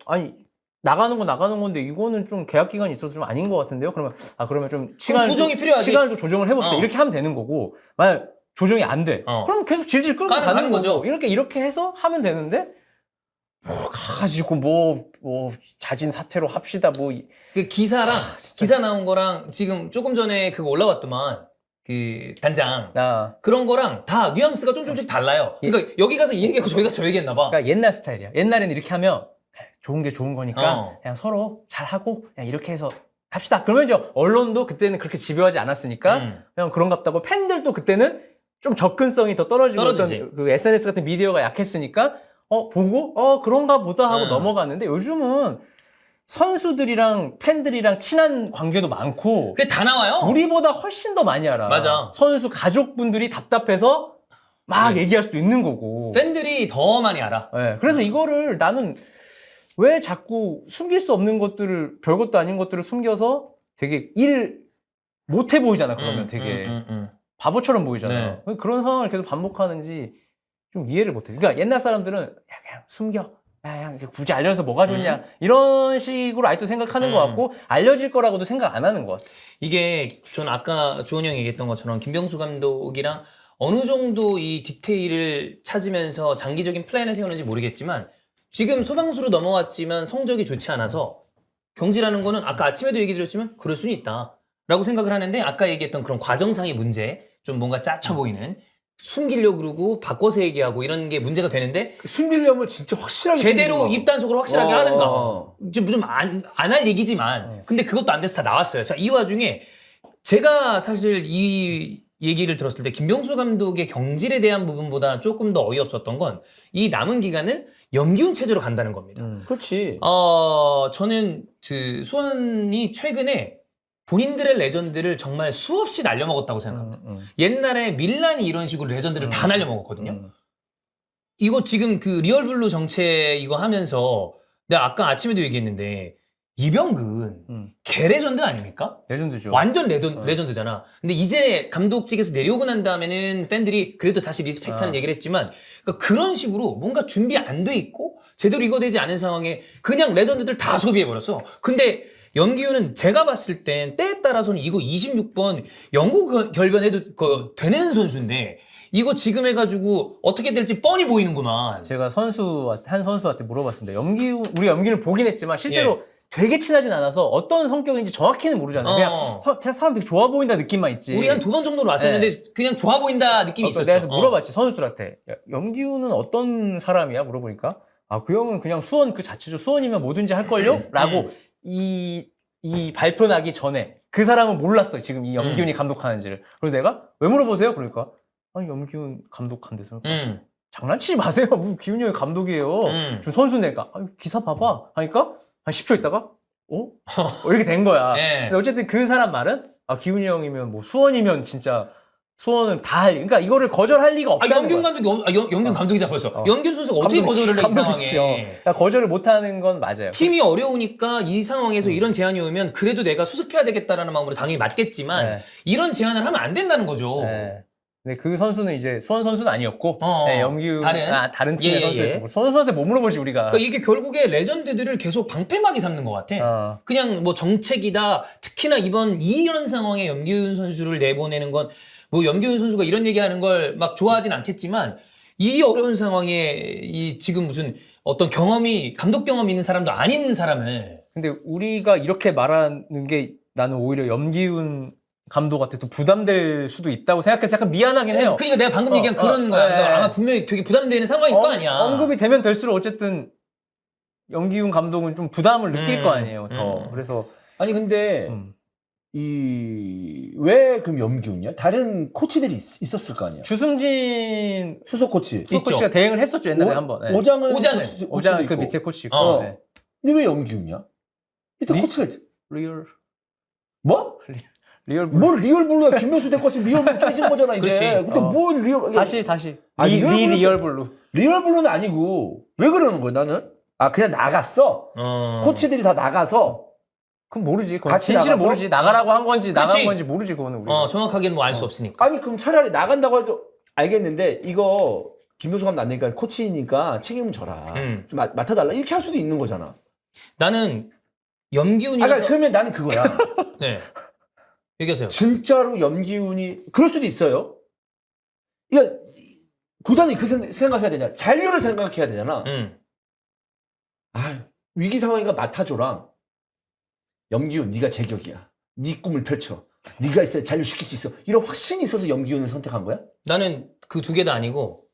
나가는 건데 이거는 좀 계약 기간이 있어서 좀 아닌 것 같은데요. 그러면 그러면 좀 조정이 필요하지. 시간을 좀 조정을 해봅시다. 이렇게 하면 되는 거고 만약 조정이 안 돼. 그럼 계속 질질 끌고 가는 거죠. 이렇게 해서 하면 되는데 가가지고 자진 사퇴로 합시다 그 기사 나온 거랑 지금 조금 전에 그거 올라왔더만 그 단장 그런 거랑 다 뉘앙스가 조금씩 달라요. 그러니까 여기 가서 이 얘기하고 저기 가서 저 얘기했나 봐. 그러니까 옛날 스타일이야. 옛날에는 이렇게 하면 좋은 게 좋은 거니까 그냥 서로 잘하고 그냥 이렇게 해서 합시다. 그러면 이제 언론도 그때는 그렇게 집요하지 않았으니까 그냥 그런갑다고 팬들도 그때는 좀 접근성이 더 떨어지고 어떤 그 SNS 같은 미디어가 약했으니까 보고 그런가 보다 하고 넘어갔는데 요즘은 선수들이랑 팬들이랑 친한 관계도 많고 그게 다 나와요. 우리보다 훨씬 더 많이 알아. 맞아. 선수 가족분들이 답답해서 막 얘기할 수도 있는 거고 팬들이 더 많이 알아. 네, 그래서 이거를 나는 왜 자꾸 숨길 수 없는 것들을 별것도 아닌 것들을 숨겨서 되게 일 못해 보이잖아. 그러면 되게 바보처럼 보이잖아. 그런 상황을 계속 반복하는지 좀 이해를 못해. 그러니까 옛날 사람들은 그냥 숨겨. 그냥 굳이 알려서 뭐가 좋냐. 이런 식으로 아직도 생각하는 것 같고 알려질 거라고도 생각 안 하는 것 같아. 이게 전 아까 주원이 형이 얘기했던 것처럼 김병수 감독이랑 어느 정도 이 디테일을 찾으면서 장기적인 플랜을 세우는지 모르겠지만 지금 소방수로 넘어왔지만 성적이 좋지 않아서 경질하는 거는 아까 아침에도 얘기 드렸지만 그럴 수는 있다 라고 생각을 하는데 아까 얘기했던 그런 과정상의 문제 좀 뭔가 짜쳐 보이는 숨기려고 그러고 바꿔서 얘기하고 이런 게 문제가 되는데 숨기려면 진짜 확실하게 제대로 입단속을 확실하게 하든가 좀 안 할 얘기지만 근데 그것도 안 돼서 다 나왔어요. 자, 이 와중에 제가 사실 이 얘기를 들었을 때 김병수 감독의 경질에 대한 부분보다 조금 더 어이없었던 건 이 남은 기간을 염기훈 체제로 간다는 겁니다. 그렇지. 저는 그 수원이 최근에 본인들의 레전드를 정말 수없이 날려먹었다고 생각합니다. 옛날에 밀란이 이런 식으로 레전드를 다 날려먹었거든요. 이거 지금 그 리얼블루 정체 이거 하면서 내가 아까 아침에도 얘기했는데 이병근 개 레전드 아닙니까? 레전드죠. 완전 레전드잖아. 근데 이제 감독직에서 내려오고 난 다음에는 팬들이 그래도 다시 리스펙트하는 얘기를 했지만 그러니까 그런 식으로 뭔가 준비 안 돼 있고 제대로 이거되지 않은 상황에 그냥 레전드들 다 소비해버렸어. 근데 염기훈은 제가 봤을 땐 때에 따라서는 이거 26번 영구 결변해도 되는 선수인데 이거 지금 해가지고 어떻게 될지 뻔히 보이는구만. 제가 한 선수한테 물어봤습니다. 우리 염기훈을 보긴 했지만 실제로 되게 친하진 않아서 어떤 성격인지 정확히는 모르잖아요. 그냥 사람 되게 좋아 보인다 느낌만 있지. 우리 한 2번 정도로 왔었는데 그냥 좋아 보인다 느낌이 있었죠. 내가 물어봤지 선수들한테. 염기훈은 어떤 사람이야? 물어보니까 그 형은 그냥 수원 그 자체죠. 수원이면 뭐든지 할걸요? 라고 이 발표 나기 전에 그 사람은 몰랐어요. 지금 이 염기훈이 감독하는지를. 그래서 내가 왜 물어보세요? 그러니까 염기훈 감독한대서. 장난치지 마세요. 기훈이 형이 감독이에요. 지금 선수니까. 기사 봐봐. 하니까 한 10초 있다가 이렇게 된 거야. 근데 어쨌든 그 사람 말은 기훈이 형이면 뭐 수원이면 진짜 수원을 다 그러니까 이거를 거절할 리가 없다는 염기훈 거야. 감독이 염기훈 감독이자 벌써 염기훈 선수가 어떻게 거절을 해, 이 감독이지요. 상황에. 그러니까 거절을 못하는 건 맞아요. 팀이 어려우니까 이 상황에서 이런 제안이 오면 그래도 내가 수습해야 되겠다라는 마음으로 당연히 맞겠지만 네. 이런 제안을 하면 안 된다는 거죠. 네. 근데 그 선수는 이제 수원 선수는 아니었고 네, 염기훈 다른 팀의 예, 예, 선수였고 예. 수원 선수한테 뭐 물어보지 우리가. 그러니까 이게 결국에 레전드들을 계속 방패막이 삼는 것 같아. 그냥 뭐 정책이다. 특히나 이런 상황에 염기훈 선수를 내보내는 건 뭐 염기훈 선수가 이런 얘기하는 걸 막 좋아하진 않겠지만 이 어려운 상황에 이 지금 무슨 어떤 감독 경험이 있는 사람도 아닌 사람을. 근데 우리가 이렇게 말하는 게 나는 오히려 염기훈 감독한테 또 부담될 수도 있다고 생각해서 약간 미안하긴 해요. 그러니까 내가 방금 얘기한 그런 거야. 네. 그러니까 아마 분명히 되게 부담되는 상황일 거 아니야. 언급이 되면 될수록 어쨌든 염기훈 감독은 좀 부담을 느낄 거 아니에요. 더. 그래서 아니 근데 왜 그럼 염기훈이야? 다른 코치들이 있었을 거 아니야? 주승진 수석 코치. 코치가 대행을 했었죠 옛날에 한번. 네. 오장은 오장 그 있고. 밑에 코치. 네. 근데 왜 염기훈이야? 밑에 코치가 있지. 리얼 뭐? 리얼 뭘 리얼 블루야? 김명수 데리고 왔으면 리얼 블루 깨진 거잖아 이제. 그치. 근데 뭘 리얼? 다시 아, 리얼 블루. 리얼 블루는 아니고 왜 그러는 거야 나는? 아 그냥 나갔어. 코치들이 다 나가서. 그건 모르지. 그건 같이 진실은 나가서? 모르지. 나가라고 한 건지 나간 그치. 건지 모르지 그거는 우리가. 정확하게는 뭐 알 수 없으니까. 아니 그럼 차라리 나간다고 해서 알겠는데 이거 김명수 감독 안 되니까 코치니까 책임을 져라. 좀 맡아달라 이렇게 할 수도 있는 거잖아. 나는 염기훈이라서 그러니까 그러면 나는 그거야. 네. 얘기하세요. 진짜로 염기훈이 그럴 수도 있어요. 이거 구단이 그 생각해야 되냐? 잔류를 생각해야 되잖아. 아 위기 상황이니까 맡아줘랑 염기훈 네가 제격이야. 네 꿈을 펼쳐. 네가 있어야 잔류시킬 수 있어. 이런 확신이 있어서 염기훈을 선택한 거야? 나는 그 두 개 다 아니고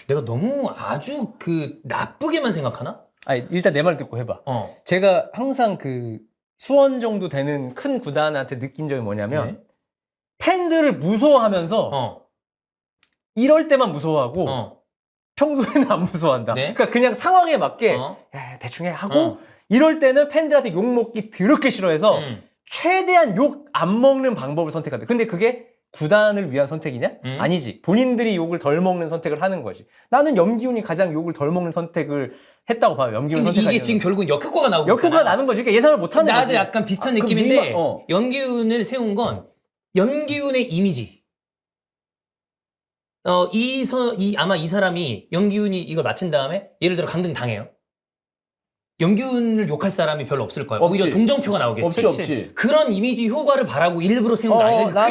내가 너무 아주 그 나쁘게만 생각하나? 아니 일단 내 말 듣고 해봐. 어. 제가 항상 그 수원 정도 되는 큰 구단한테 느낀 점이 뭐냐면 네. 팬들을 무서워하면서 이럴 때만 무서워하고 평소에는 안 무서워한다. 네? 그러니까 그냥 상황에 맞게 어. 야, 대충 해 하고 이럴 때는 팬들한테 욕먹기 더럽게 싫어해서 최대한 욕 안 먹는 방법을 선택한다. 근데 그게 구단을 위한 선택이냐? 아니지. 본인들이 욕을 덜 먹는 선택을 하는 거지. 나는 염기훈이 가장 욕을 덜 먹는 선택을 했다고 봐요. 염기훈 근데 선택하는 이게 지금 결국은 역효과가 나오고 역효가 있잖아. 나는 거지. 그러니까 예상을 못 하는 나도 거지. 약간 비슷한 그럼 느낌인데 네가- 염기훈을 세운 건 염기훈의 이미지. 아마 이 사람이 염기훈이 이걸 맡은 다음에 예를 들어 강등 당해요. 염기훈을 욕할 사람이 별로 없을 거예요. 오히려 없지. 동정표가 나오겠지. 없지. 그런 이미지 효과를 바라고 일부러 세운 거 아니야.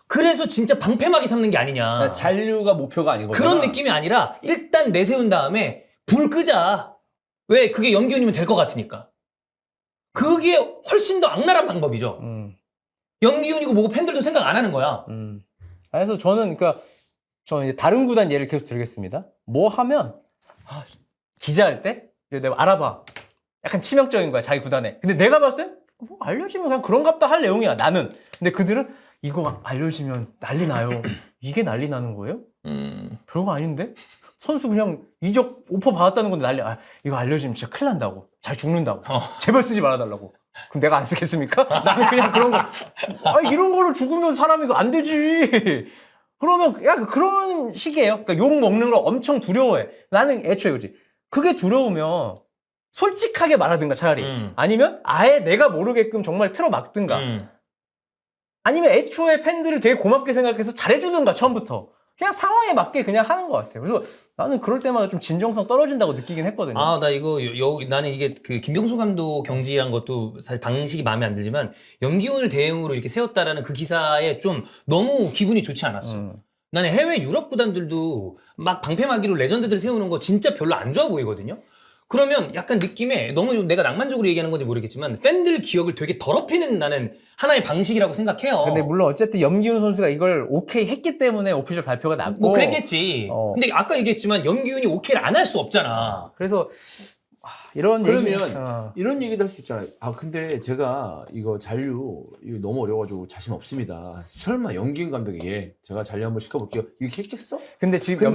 그래서 진짜 방패막이 삼는 게 아니냐. 잔류가 목표가 아니거든. 그런 느낌이 아니라 일단 내세운 다음에 불 끄자. 왜? 그게 염기훈이면 될 것 같으니까. 그게 훨씬 더 악랄한 방법이죠. 염기훈이고 뭐고 팬들도 생각 안 하는 거야. 그래서 저는 저는 이제 다른 구단 예를 계속 드리겠습니다. 뭐 하면 기자할 때 내가 알아봐. 약간 치명적인 거야 자기 구단에. 근데 내가 봤을 땐 뭐 알려지면 그냥 그런갑다 할 내용이야 나는. 근데 그들은 이거 알려지면 난리 나요. 이게 난리 나는 거예요? 별거 아닌데? 선수 그냥 이적 오퍼 받았다는 건데 난리. 이거 알려지면 진짜 큰일 난다고. 잘 죽는다고. 제발 쓰지 말아달라고. 그럼 내가 안 쓰겠습니까? 나는 그냥 그런 거. 이런 거를 죽으면 사람이 이거 안 되지. 그러면 야 그런 식이에요. 그러니까 욕 먹는 걸 엄청 두려워해. 나는 애초에 그지. 그게 두려우면 솔직하게 말하든가 차라리. 아니면 아예 내가 모르게끔 정말 틀어막든가. 아니면 애초에 팬들을 되게 고맙게 생각해서 잘해주든가 처음부터. 그냥 상황에 맞게 그냥 하는 것 같아요. 그래서 나는 그럴 때마다 좀 진정성 떨어진다고 느끼긴 했거든요. 나 이거 나는 이게 그 김병수 감독 경지한 것도 사실 방식이 마음에 안 들지만 염기훈을 대응으로 이렇게 세웠다라는 그 기사에 좀 너무 기분이 좋지 않았어. 나는 해외 유럽 구단들도 막 방패막이로 레전드들 세우는 거 진짜 별로 안 좋아 보이거든요. 그러면 약간 느낌에 너무 내가 낭만적으로 얘기하는 건지 모르겠지만 팬들 기억을 되게 더럽히는 나는 하나의 방식이라고 생각해요. 근데 물론 어쨌든 염기훈 선수가 이걸 오케이 했기 때문에 오피셜 발표가 났고 뭐 그랬겠지. 근데 아까 얘기했지만 염기훈이 오케이를 안 할 수 없잖아. 그래서 이런 그러면 이런 얘기도 할 수 있잖아요. 근데 제가 이거 잔류 이거 너무 어려워가지고 자신 없습니다. 설마 염기훈 감독에게 제가 잔류 한번 시켜볼게요. 이렇게 했겠어? 근데 지금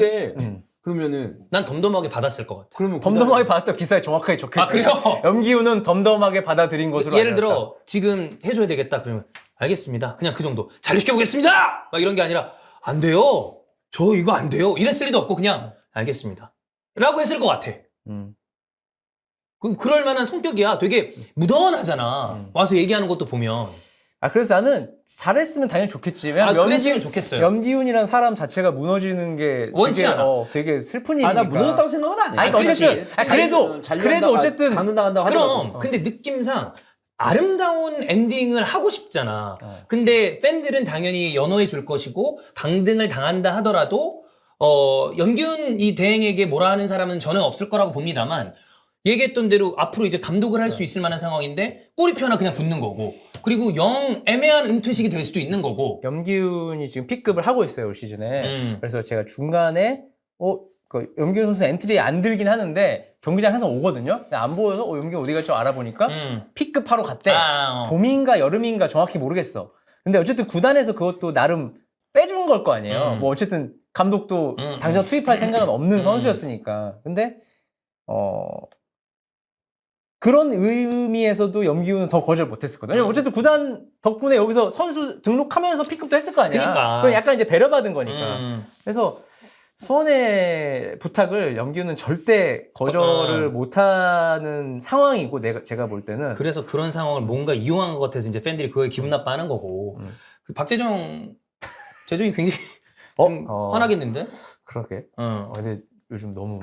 그러면은 난 덤덤하게 받았을 것 같아. 그러면 덤덤하게 받았던 기사에 정확하게 적혀있어요. 그래요? 염기훈은 덤덤하게 받아들인 것으로 예를 알렸다. 들어 지금 해줘야 되겠다 그러면 알겠습니다. 그냥 그 정도. 잔류시켜보겠습니다! 막 이런 게 아니라 안 돼요. 저 이거 안 돼요. 이랬을 리도 없고 그냥 알겠습니다. 라고 했을 것 같아. 그럴 만한 성격이야. 되게 무던하잖아. 와서 얘기하는 것도 보면. 아, 그래서 나는 잘했으면 당연히 좋겠지. 왜냐면 그랬으면 좋겠어요. 염기훈이라는 사람 자체가 무너지는 게 원치 되게, 않아. 되게 슬픈 일이니까. 나 무너졌다고 생각은 안 해. 아니, 그러니까 어쨌든, 그래도 어쨌든. 강등당한다고 그럼 하더라도. 근데 느낌상 아름다운 엔딩을 하고 싶잖아. 근데 팬들은 당연히 연호해 줄 것이고 강등을 당한다 하더라도 염기훈 이 대행에게 뭐라 하는 사람은 저는 없을 거라고 봅니다만 얘기했던 대로 앞으로 이제 감독을 할 수 있을 만한 상황인데 꼬리표 하나 그냥 붙는 거고 그리고 영 애매한 은퇴식이 될 수도 있는 거고. 염기훈이 지금 P급을 하고 있어요, 올 시즌에. 그래서 제가 중간에 그 염기훈 선수 엔트리에 안 들긴 하는데 경기장 항상 오거든요. 근데 안 보여서 염기훈 어디 갈지 알아보니까 P급 하러 갔대. 봄인가 여름인가 정확히 모르겠어. 근데 어쨌든 구단에서 그것도 나름 빼준 걸 거 아니에요. 뭐 어쨌든 감독도 당장 투입할 생각은 없는 선수였으니까. 근데 그런 의미에서도 염기훈은 더 거절 못했었거든요. 왜냐면 어쨌든 구단 덕분에 여기서 선수 등록하면서 P급도 했을 거 아니야. 그러니까. 그건 약간 이제 배려받은 거니까. 그래서 수원의 부탁을 염기훈은 절대 거절을 못하는 상황이고 제가 볼 때는. 그래서 그런 상황을 뭔가 이용한 것 같아서 이제 팬들이 그거에 기분 나빠하는 거고. 그 박재정이 굉장히 좀 화나겠는데? 그러게. 근데 요즘 너무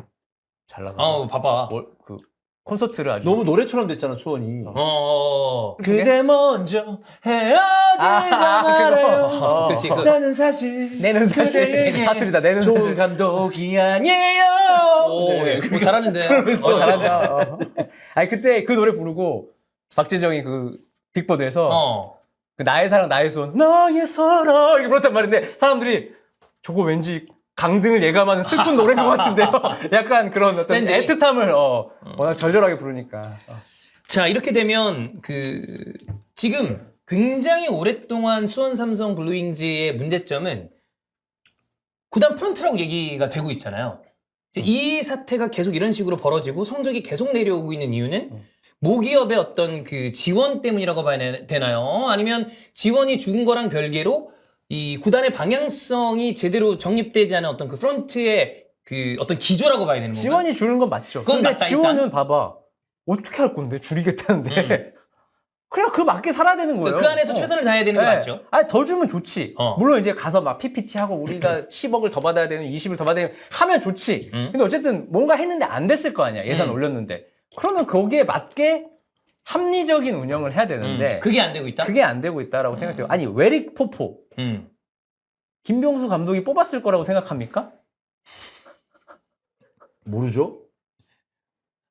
잘 나가. 봐봐. 그 콘서트를 아주 너무 노래처럼 됐잖아, 수원이. 그게 먼저 헤어지자 말아요. 그렇지. 나는 사실 내는 사실 사투리다. 내는 좋은 사실. 감독이 아니에요. 네. 잘하는데. 잘한다. 아니 그때 그 노래 부르고 박재정이 그 빅보드에서 그 나의 사랑 나의 소원 나의 사랑 이렇게 불렀단 말인데 사람들이 저거 왠지 강등을 예감하는 슬픈 노래인 것 같은데요. 약간 그런 어떤 밴들이. 애틋함을 워낙 절절하게 부르니까. 자, 이렇게 되면 지금 굉장히 오랫동안 수원 삼성 블루윙즈의 문제점은 구단 프런트라고 얘기가 되고 있잖아요. 이 사태가 계속 이런 식으로 벌어지고 성적이 계속 내려오고 있는 이유는 모기업의 어떤 그 지원 때문이라고 봐야 되나요? 아니면 지원이 죽은 거랑 별개로 이 구단의 방향성이 제대로 정립되지 않은 어떤 그 프런트의 그 어떤 기조라고 봐야 되는 건가요? 지원이 주는 건 맞죠. 그건 근데 맞다, 지원은 봐봐. 어떻게 할 건데? 줄이겠다는데. 그냥 그 맞게 살아야 되는 거예요. 그 안에서 최선을 다해야 되는 게 맞죠. 아니, 더 주면 좋지. 물론 이제 가서 막 PPT 하고 우리가 10억을 더 받아야 되는, 20을 더 받아야 되는, 하면 좋지. 근데 어쨌든 뭔가 했는데 안 됐을 거 아니야. 예산 올렸는데. 그러면 거기에 맞게 합리적인 운영을 해야 되는데. 그게 안 되고 있다? 그게 안 되고 있다라고 생각해요. 아니, 웨릭 포포. 김병수 감독이 뽑았을 거라고 생각합니까? 모르죠?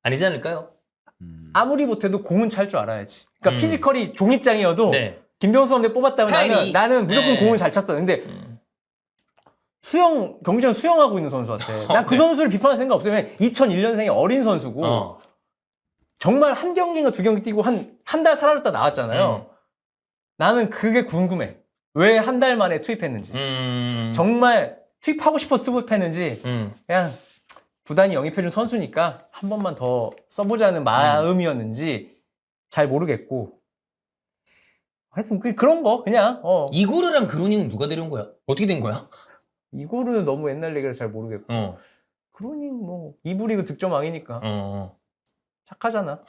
아니지 않을까요? 아무리 못해도 공은 찰 줄 알아야지. 그러니까 피지컬이 종이장이어도 네. 김병수 감독 뽑았다면 스타일이. 나는 무조건 네. 공을 잘 찼어. 근데 경기장 수영하고 있는 선수한테 난 그 선수를 비판할 생각 없어요. 2001년생의 어린 선수고 정말 한 경기인가 두 경기 뛰고 한 달 살았다 나왔잖아요. 나는 그게 궁금해. 왜 한 달 만에 투입했는지. 정말 투입하고 싶어서 투입했는지 그냥 구단이 영입해준 선수니까 한 번만 더 써보자는 마음이었는지 잘 모르겠고 하여튼 그런 거 그냥 이고르랑 그로닝은 누가 데려온 거야? 어떻게 된 거야? 이거는 너무 옛날 얘기를 잘 모르겠고 그로닝 뭐 2부 리그 득점왕이니까 착하잖아.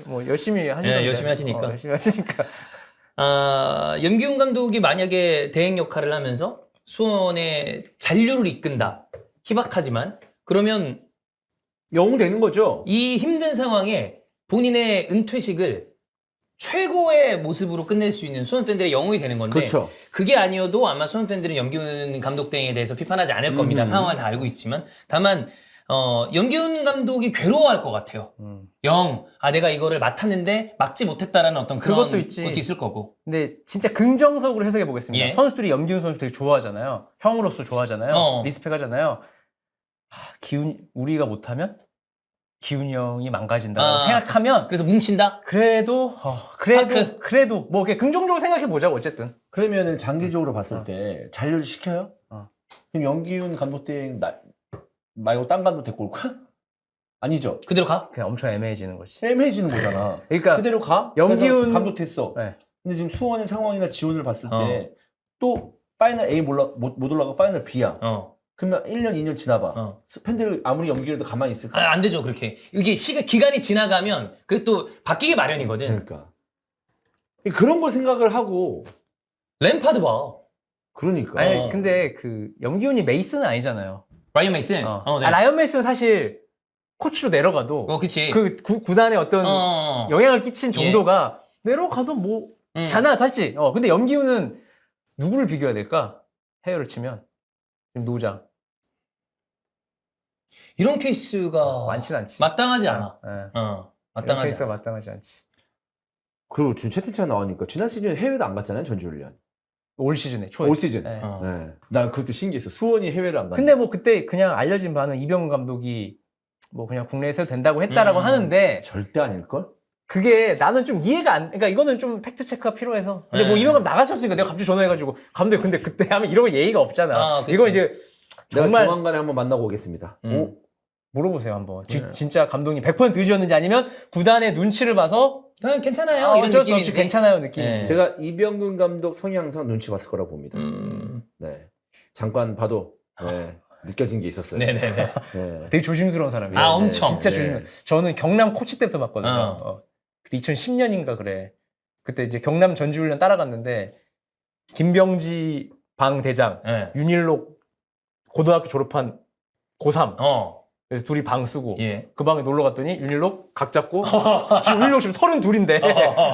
뭐 열심히 하시는데. 네, 열심히 하시니까. 열심히 하시니까. 염기훈 감독이 만약에 대행 역할을 하면서 수원의 잔류를 이끈다. 희박하지만 그러면 영웅 되는 거죠. 이 힘든 상황에 본인의 은퇴식을 최고의 모습으로 끝낼 수 있는 수원 팬들의 영웅이 되는 건데 그렇죠. 그게 아니어도 아마 수원 팬들은 염기훈 감독 대행에 대해서 비판하지 않을 겁니다. 상황을 다 알고 있지만 다만 염기훈 감독이 괴로워할 것 같아요. 내가 이거를 맡았는데 막지 못했다라는 어떤 그런 그것도 있지. 것도 있을 거고. 근데 진짜 긍정적으로 해석해 보겠습니다. 예. 선수들이 염기훈 선수 되게 좋아하잖아요. 형으로서 좋아하잖아요. 리스펙하잖아요. 우리가 못하면 기훈이 형이 망가진다고 생각하면 그래서 뭉친다? 그래도 뭐 이렇게 긍정적으로 생각해 보자고 어쨌든. 그러면은 장기적으로 봤을 때 잔류를 시켜요? 그럼 염기훈 감독 때 말고 딴 감독 데리고 올 거야? 아니죠. 그대로 가? 그냥 엄청 애매해지는 거지. 애매해지는 거잖아. 그러니까 그대로 가? 염기훈 감독 됐어. 네. 근데 지금 수원의 상황이나 지원을 봤을 어. 때 또 파이널 A 못 올라가 파이널 B야. 그러면 1년, 2년 지나봐. 팬들이 아무리 연기해도 가만히 있을까? 안 되죠, 그렇게. 이게 기간이 지나가면 그게 또 바뀌기 마련이거든. 그러니까. 그런 걸 생각을 하고. 램파드 봐. 그러니까. 아니 근데 그 염기훈이 메이슨은 아니잖아요. 라이언 메이슨? 네. 네. 라이언 메이슨은 사실 코치로 내려가도 그치. 그 구단에 어떤 영향을 끼친 정도가 내려가도 뭐 자나도 할지. 근데 염기훈은 누구를 비교해야 될까? 해외를 치면 지금 노장 이런 케이스가 많진 않지. 마땅하지 않아. 네. 이런 마땅하지 케이스가 않아. 마땅하지 않지. 그리고 지금 채팅창 나오니까 지난 시즌 해외도 안 갔잖아요, 전지훈련. 올 시즌에 초에. 올 시즌. 네. 네. 난 그것도 신기했어. 수원이 해외를 안 갔는데. 근데 뭐 그때 그냥 알려진 바는 이병헌 감독이 뭐 그냥 국내에서 해도 된다고 했다라고 하는데 절대 아닐걸? 그게 나는 좀 이해가 안, 그러니까 이거는 좀 팩트 체크가 필요해서. 근데 뭐 네. 이병헌 나가셨으니까 내가 갑자기 전화해가지고 감독 근데 그때 하면 이러면 예의가 없잖아. 그치. 이거 이제 내가 정말 조만간에 한번 만나고 오겠습니다. 물어보세요 한번. 진짜 감독이 100% 의지였는지 아니면 구단의 눈치를 봐서 그냥 괜찮아요. 이런 어쩔 수 없이 느낌인지. 괜찮아요 느낌인지. 네. 제가 이병근 감독 성향상 눈치 봤을 거라고 봅니다. 네. 잠깐 봐도 느껴진 게 있었어요. 네네네. 네. 되게 조심스러운 사람이에요. 엄청. 진짜 네. 조심. 저는 경남 코치 때부터 봤거든요. 그때 2010년인가 그래. 그때 이제 경남 전지훈련 따라갔는데 김병지 방 대장, 네. 윤일록 고등학교 졸업한 고3. 어. 그래서 둘이 방 쓰고 예. 그 방에 놀러 갔더니 윤일록 각 잡고 지금 윤일록 지금 32인데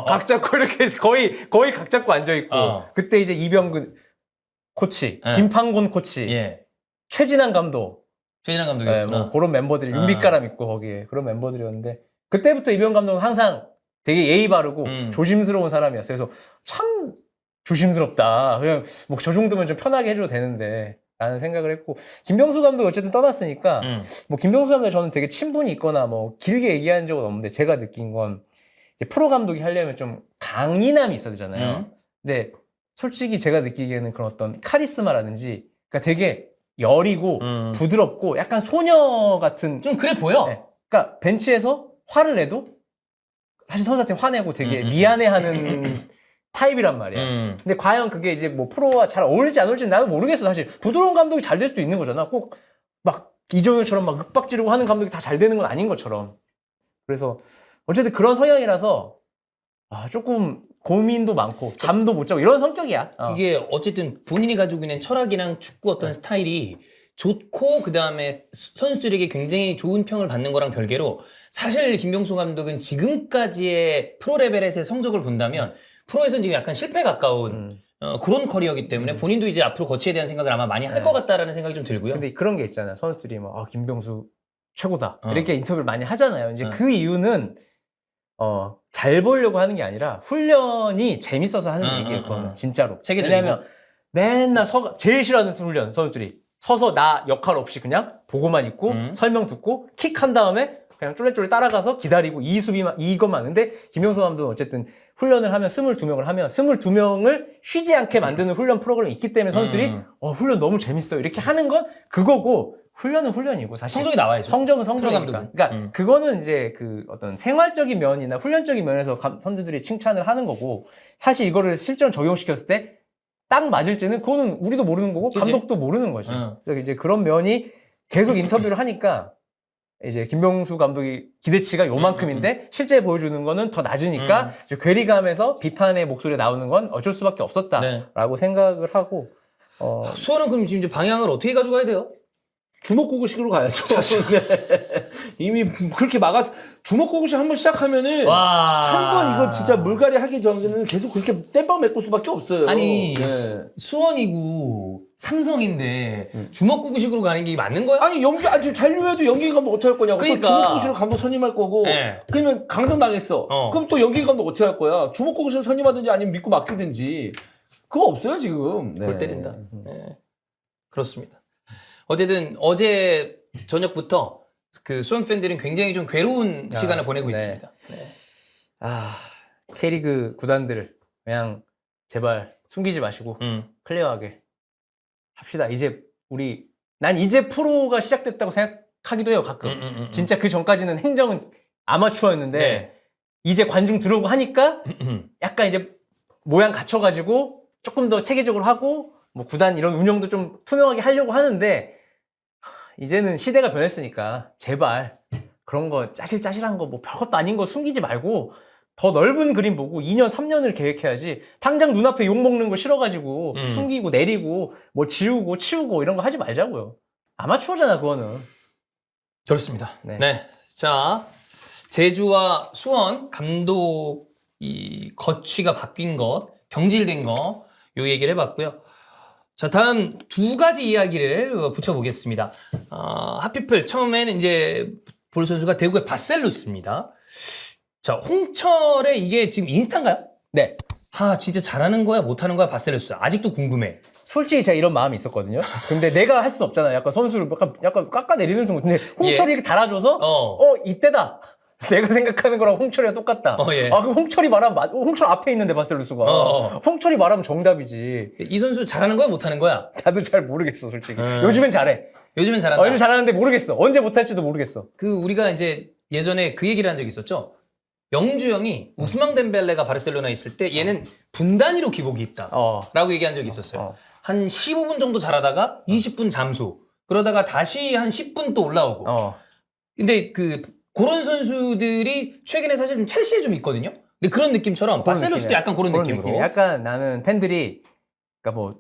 각 잡고 이렇게 거의 각 잡고 앉아 있고 그때 이제 이병근 코치, 예. 김판곤 코치, 예. 최진환 감독, 최진환 네, 감독이었구나. 뭐 그런 멤버들이 윤빛가람 있고 거기에 그런 멤버들이었는데 그때부터 이병헌 감독은 항상 되게 예의 바르고 조심스러운 사람이었어요. 그래서 참 조심스럽다. 그냥 뭐 저 정도면 좀 편하게 해줘도 되는데 라는 생각을 했고 김병수 감독 어쨌든 떠났으니까 뭐 김병수 감독 저는 되게 친분이 있거나 뭐 길게 얘기한 적은 없는데 제가 느낀 건 이제 프로 감독이 하려면 좀 강인함이 있어야 되잖아요. 근데 솔직히 제가 느끼기에는 그런 어떤 카리스마라든지 그러니까 되게 여리고 부드럽고 약간 소녀 같은 좀 그래 보여. 네. 그러니까 벤치에서 화를 내도 사실 선수한테 화내고 되게 미안해하는 타입이란 말이야. 근데 과연 그게 이제 뭐 프로와 잘 어울릴지 안 어울릴지 나는 모르겠어. 사실 부드러운 감독이 잘 될 수도 있는 거잖아. 꼭 막 이정효처럼 막 윽박 지르고 하는 감독이 다 잘 되는 건 아닌 것처럼. 그래서 어쨌든 그런 성향이라서 조금 고민도 많고 잠도 못 자고 이런 성격이야. 이게 어쨌든 본인이 가지고 있는 철학이랑 축구 어떤 스타일이 좋고 그다음에 선수들에게 굉장히 좋은 평을 받는 거랑 별개로 사실 김병수 감독은 지금까지의 프로 레벨에서의 성적을 본다면 프로에서는 지금 약간 실패에 가까운 그런 커리어이기 때문에 본인도 이제 앞으로 거치에 대한 생각을 아마 많이 할 것 같다라는 생각이 좀 들고요. 근데 그런 게 있잖아요. 선수들이 막 김병수 최고다 이렇게 인터뷰를 많이 하잖아요. 이제 그 이유는 잘 보려고 하는 게 아니라 훈련이 재밌어서 하는 얘기예요. 그거는 진짜로. 체계적이고. 왜냐하면 맨날 제일 싫어하는 훈련 선수들이 서서 나 역할 없이 그냥 보고만 있고 설명 듣고 킥한 다음에 그냥 쫄래쫄래 따라가서 기다리고 이 수비만 이것만 하는데 김병수 감독은 어쨌든 훈련을 하면 22명을 하면 22명을 쉬지 않게 만드는 훈련 프로그램이 있기 때문에 선수들이 훈련 너무 재밌어요 이렇게 하는 건 그거고 훈련은 훈련이고 사실 성적이 나와야죠. 성적은 프로 성적이니까. 감독은. 그러니까 그거는 이제 그 어떤 생활적인 면이나 훈련적인 면에서 선수들이 칭찬을 하는 거고 사실 이거를 실전 적용시켰을 때 딱 맞을지는 그거는 우리도 모르는 거고 그치? 감독도 모르는 거지. 그래서 이제 그런 면이 계속 인터뷰를 하니까 이제 김병수 감독이 기대치가 요만큼인데 실제 보여주는 거는 더 낮으니까 이제 괴리감에서 비판의 목소리가 나오는 건 어쩔 수밖에 없었다라고 생각을 하고 수원은 그럼 지금 이제 방향을 어떻게 가져가야 돼요? 주먹구구식으로 가야죠. 네. 이미 그렇게 막아서 주먹구구식 한번 시작하면은 한번 이거 진짜 물갈이 하기 전에는 계속 그렇게 땜빵 메꿀 수밖에 없어요. 아니 네. 수원이고 삼성인데 주먹구구식으로 가는 게 맞는 거야? 아니 연기 아주 잔류해도 연기 감독 어떻게 할 거냐고. 그러니까. 또 주먹구구식으로 감독 선임할 거고. 네. 그러면 강등 당했어. 그럼 또 연기 감독 어떻게 할 거야? 주먹구구식으로 선임하든지 아니면 믿고 맡기든지. 그거 없어요 지금. 골 때린다. 네. 그렇습니다. 어쨌든 어제 저녁부터 그 수원 팬들은 굉장히 좀 괴로운 시간을 보내고 있습니다. 네. K리그 구단들 그냥 제발 숨기지 마시고 클리어하게 합시다. 이제 난 이제 프로가 시작됐다고 생각하기도 해요 가끔. 진짜 그 전까지는 행정은 아마추어였는데 네. 이제 관중 들어오고 하니까 약간 이제 모양 갖춰가지고 조금 더 체계적으로 하고 뭐 구단 이런 운영도 좀 투명하게 하려고 하는데 이제는 시대가 변했으니까 제발 그런 거 짜실짜실한 거 뭐 별것도 아닌 거 숨기지 말고 더 넓은 그림 보고 2년, 3년을 계획해야지 당장 눈앞에 욕먹는 거 싫어가지고 숨기고 내리고 뭐 지우고 치우고 이런 거 하지 말자고요. 아마추어잖아 그거는. 그렇습니다. 네. 네. 자, 제주와 수원 감독 이 거취가 바뀐 것, 경질된 거, 요 얘기를 해봤고요. 자, 다음 두 가지 이야기를 붙여보겠습니다. 하피플 처음에는 이제 볼 선수가 대구의 바셀루스입니다. 자, 홍철의 이게 지금 인스타인가요? 네. 진짜 잘하는 거야, 못하는 거야, 바셀루스. 아직도 궁금해. 솔직히 제가 이런 마음이 있었거든요. 근데 내가 할 수는 없잖아요. 약간 선수를 약간 깎아내리는 순간. 근데 홍철이 이렇게 달아줘서 이때다. 내가 생각하는 거랑 홍철이랑 똑같다. 예. 그럼 홍철이 말하면 홍철 앞에 있는데 바셀루스가. 홍철이 말하면 정답이지. 이 선수 잘하는 거야, 못하는 거야? 나도 잘 모르겠어, 솔직히. 요즘엔 잘해. 요즘엔 잘한다. 요즘 잘하는데 모르겠어. 언제 못할지도 모르겠어. 우리가 이제 예전에 그 얘기를 한 적이 있었죠. 영주 형이 우스망 덴벨레가 바르셀로나에 있을 때 얘는 분단위로 기복이 있다. 라고 얘기한 적이 있었어요. 한 15분 정도 잘하다가 20분 잠수. 그러다가 다시 한 10분 또 올라오고. 근데 그런 선수들이 최근에 사실 좀 첼시에 좀 있거든요. 근데 그런 느낌처럼 바셀루스도 약간 그런 느낌으로. 약간 나는 팬들이 그러니까 뭐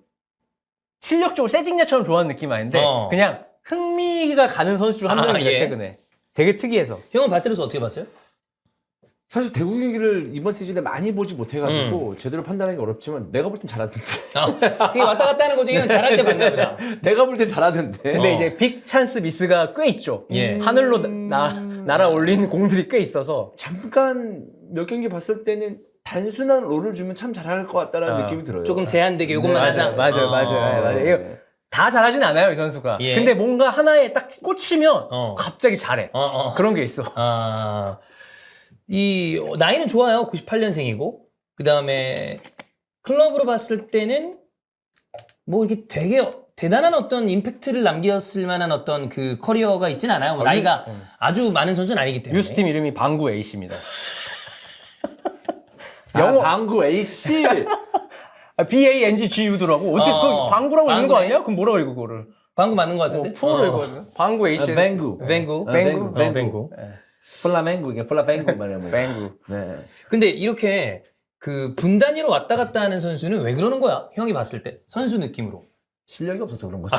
실력적으로 세징야처럼 좋아하는 느낌 아닌데 그냥 흥미가 가는 선수 중 한 명입니다. 최근에. 되게 특이해서. 형은 바셀루스 어떻게 봤어요? 사실 대구 경기를 이번 시즌에 많이 보지 못해가지고 제대로 판단하기 어렵지만 내가 볼 땐 잘하던데. 그게 왔다 갔다 하는 거죠. 형은 잘할 때 봤나 보다. 내가 볼 땐 잘하던데. 근데 이제 빅 찬스 미스가 꽤 있죠. 하늘로 날아올린 공들이 꽤 있어서. 잠깐 몇 경기 봤을 때는 단순한 롤을 주면 참 잘할 것 같다라는 느낌이 들어요. 조금 제한되게 요것만 하자. 맞아요. 다 잘하진 않아요, 이 선수가. 근데 뭔가 하나에 딱 꽂히면 갑자기 잘해. 그런 게 있어. 이 나이는 좋아요. 98년생이고 그 다음에 클럽으로 봤을 때는 뭐 이렇게 되게 대단한 어떤 임팩트를 남겼을 만한 어떤 그 커리어가 있진 않아요. 나이가 아주 많은 선수는 아니기 때문에. 유스팀 이름이 방구 A씨입니다. 영어 방구 AC. BANGGU더라고. 어째 그 방구라고 읽는 거 아니야? 그럼 뭐라고 읽어 그거를? 방구 맞는 거 같은데? 포로 읽거든. 방구 A씨. 뱅구. 뱅구. 플라멩구 이게 플라뱅구 말하면. 뱅구. 네. 근데 이렇게 분단위로 왔다 갔다 하는 선수는 왜 그러는 거야? 형이 봤을 때 선수 느낌으로. 실력이 없어서 그런 거죠.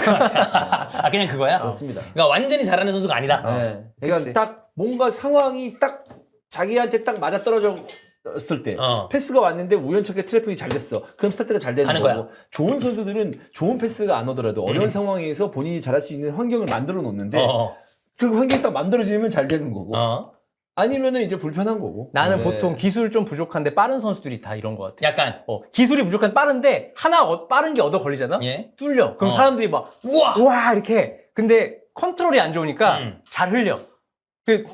그냥 그거야? 그렇습니다. 그러니까 완전히 잘하는 선수가 아니다. 네. 그러니까 딱 뭔가 상황이 딱 자기한테 딱 맞아 떨어졌을 때 패스가 왔는데 우연찮게 트래픽이 잘 됐어. 그럼 스타트가 잘 되는 거고. 거야. 좋은 선수들은 좋은 패스가 안 오더라도 어려운 상황에서 본인이 잘할 수 있는 환경을 만들어 놓는데 그 환경이 딱 만들어지면 잘 되는 거고. 아니면은 이제 불편한 거고. 나는 보통 기술 좀 부족한데 빠른 선수들이 다 이런 것 같아. 약간 기술이 부족한 빠른데 하나 빠른 게 얻어 걸리잖아. 뚫려. 그럼 사람들이 막 우와 이렇게 해. 근데 컨트롤이 안 좋으니까 잘 흘려.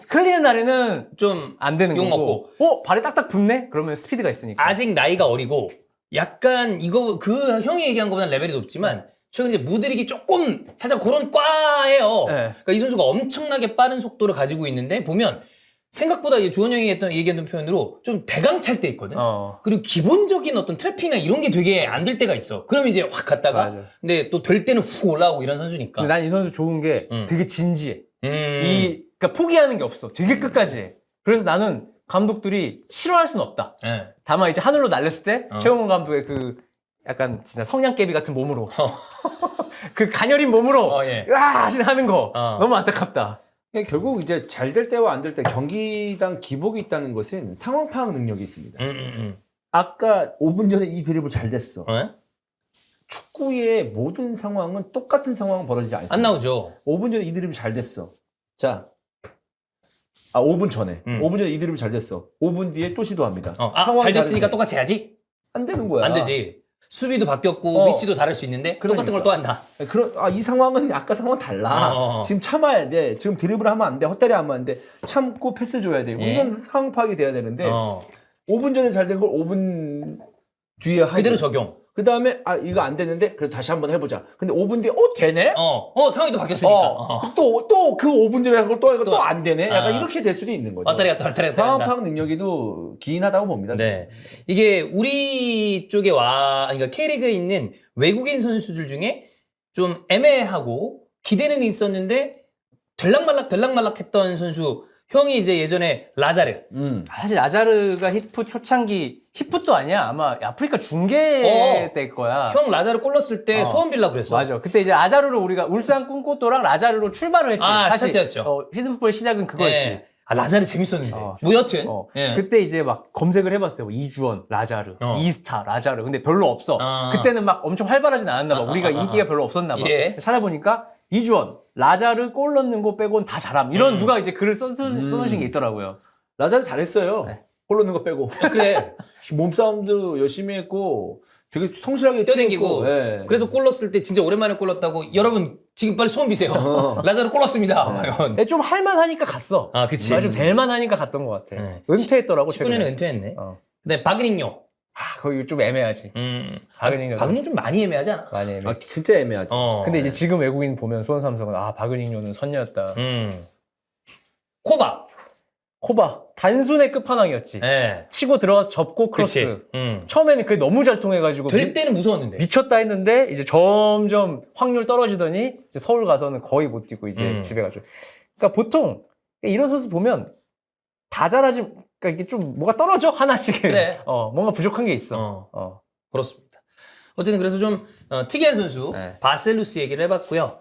흘리는 날에는 좀 안 되는 욕 거고. 발에 딱딱 붙네? 그러면 스피드가 있으니까. 아직 나이가 어리고 약간 이거 형이 얘기한 것보다 레벨이 높지만 최근 이제 무드릭이 조금 살짝 그런 과예요. 그러니까 이 선수가 엄청나게 빠른 속도를 가지고 있는데 보면 생각보다 주원 형이 얘기했던 표현으로 좀 대강 찰 때 있거든. 그리고 기본적인 어떤 트래핑이나 이런 게 되게 안 될 때가 있어. 그러면 이제 확 갔다가 근데 또 될 때는 훅 올라오고 이런 선수니까. 근데 난 이 선수 좋은 게 되게 진지해. 그러니까 포기하는 게 없어. 되게 끝까지 해. 그래서 나는 감독들이 싫어할 수는 없다. 다만 이제 하늘로 날렸을 때 최용훈 감독의 약간 진짜 성냥개비 같은 몸으로 그 가녀린 몸으로 하는 거 너무 안타깝다. 그러니까 결국 이제 잘 될 때와 안 될 때 경기당 기복이 있다는 것은 상황 파악 능력이 있습니다. 아까 5분 전에 이 드리블 잘 됐어. 축구의 모든 상황은 똑같은 상황은 벌어지지 않습니다. 안 나오죠. 5분 전에 이 드리블 잘 됐어. 자, 5분 전에. 5분 전에 이 드리블 잘 됐어. 5분 뒤에 또 시도합니다. 잘 됐으니까 똑같이 해야지? 안 되는 거야. 안 되지. 수비도 바뀌었고 위치도 다를 수 있는데 똑같은 걸 또 한다. 이 상황은 아까 상황 달라. 지금 참아야 돼. 지금 드리블 하면 안 돼. 헛다리 하면 안 돼. 참고 패스 줘야 돼. 이건 상황 파악이 돼야 되는데 5분 전에 잘 된 걸 5분 뒤에 하고 그대로 적용. 그 다음에 아 이거 안 되는데 그래도 다시 한번 해보자. 근데 5분 뒤에 되네? 상황이 또 바뀌었으니까. 또 그 5분 전에 한 걸 또 하니까 또 또 안 되네? 약간 아. 이렇게 될 수도 있는 거죠. 왔다리 갔다 왔다리 갔다 상황 한다. 파악 능력이도 기인하다고 봅니다. 네. 이게 우리 쪽에 그러니까 K리그에 있는 외국인 선수들 중에 좀 애매하고 기대는 있었는데 들락말락 했던 선수, 형이 이제 예전에 라자르. 사실 라자르가 히프 초창기 히프도 아니야. 아마 아프리카 중계 때일 거야. 형 라자르 골 넣었을 때 소원빌라 그랬어. 맞아. 그때 이제 라자르로 우리가 울산 꿈꽃도랑 라자르로 출발을 했지. 사실 스타트였죠. 히든풋볼 시작은 그거였지. 네. 라자르 재밌었는데. 뭐 여튼. 예. 그때 이제 막 검색을 해봤어요. 뭐 이주원, 라자르, 이스타, 라자르. 근데 별로 없어. 그때는 막 엄청 활발하진 않았나 봐. 우리가 인기가 별로 없었나 봐. 예. 찾아보니까 이주원, 라자르 골 넣는 거 빼고는 다 잘함. 이런 누가 이제 글을 써놓으신 게 있더라고요. 라자르 잘했어요. 골 넣는 거 빼고. 그래. 몸싸움도 열심히 했고 되게 성실하게 뛰어댕기고. 뛰었고, 예. 그래서 골 넣었을 때 진짜 오랜만에 골 넣었다고. 여러분 지금 빨리 소원 비세요. 라자르 골 넣었습니다. 과연. 좀 할만하니까 갔어. 그치. 좀 될만하니까 갔던 것 같아. 네. 은퇴했더라고. 19년에 은퇴했네. 어. 그다음에 바그닝요. 거기 좀 애매하지. 바그닝 좀 많이 애매하지 않아? 많이 애매. 진짜 애매하죠. 근데 이제 지금 외국인 보면 수원 삼성은 바그닝요는 선녀였다. 코바 단순의 끝판왕이었지. 네. 치고 들어가서 접고 크로스. 처음에는 그게 너무 잘 통해가지고 될 때는 무서웠는데. 미쳤다 했는데 이제 점점 확률 떨어지더니 이제 서울 가서는 거의 못 뛰고 이제 집에 가죠. 그러니까 보통 이런 선수 보면 다 잘하지. 그러니까 이게 좀 뭐가 떨어져 하나씩. 그래. 뭔가 부족한 게 있어. 그렇습니다. 어쨌든 그래서 좀 특이한 선수 네. 바셀루스 얘기를 해봤고요.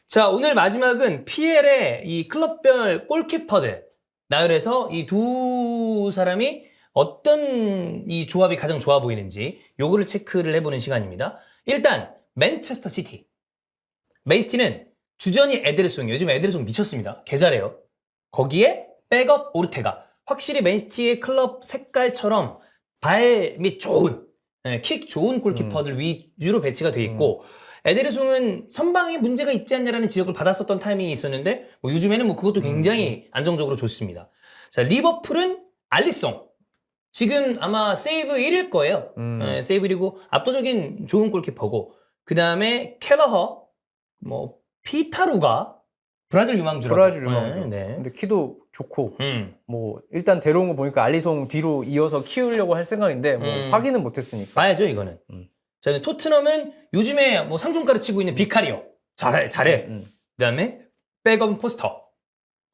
자, 오늘 마지막은 PL의 이 클럽별 골키퍼들 나열해서 이 두 사람이 어떤 이 조합이 가장 좋아 보이는지 요거를 체크를 해보는 시간입니다. 일단 맨체스터 시티. 맨시티는 주전이 에데르송. 요즘 에데르송 미쳤습니다. 개 잘해요. 거기에 백업 오르테가. 확실히 맨시티의 클럽 색깔처럼 발 및 좋은, 킥 좋은 골키퍼들 위주로 배치가 돼 있고, 에데르송은 선방에 문제가 있지 않냐라는 지적을 받았었던 타이밍이 있었는데, 뭐 요즘에는 뭐 그것도 굉장히 안정적으로 좋습니다. 자, 리버풀은 알리송. 지금 아마 세이브 1일 거예요. 세이브 1이고 압도적인 좋은 골키퍼고, 그 다음에 켈러허, 뭐 피타루가 브라질 유망주라고. 브라질 유망주. 네. 근데 키도 좋고 뭐 일단 데려온 거 보니까 알리송 뒤로 이어서 키우려고 할 생각인데 뭐 확인은 못했으니까. 봐야죠 이거는. 자, 토트넘은 요즘에 뭐 상종가를 치고 있는 비카리오. 잘해. 그다음에 백업 포스터.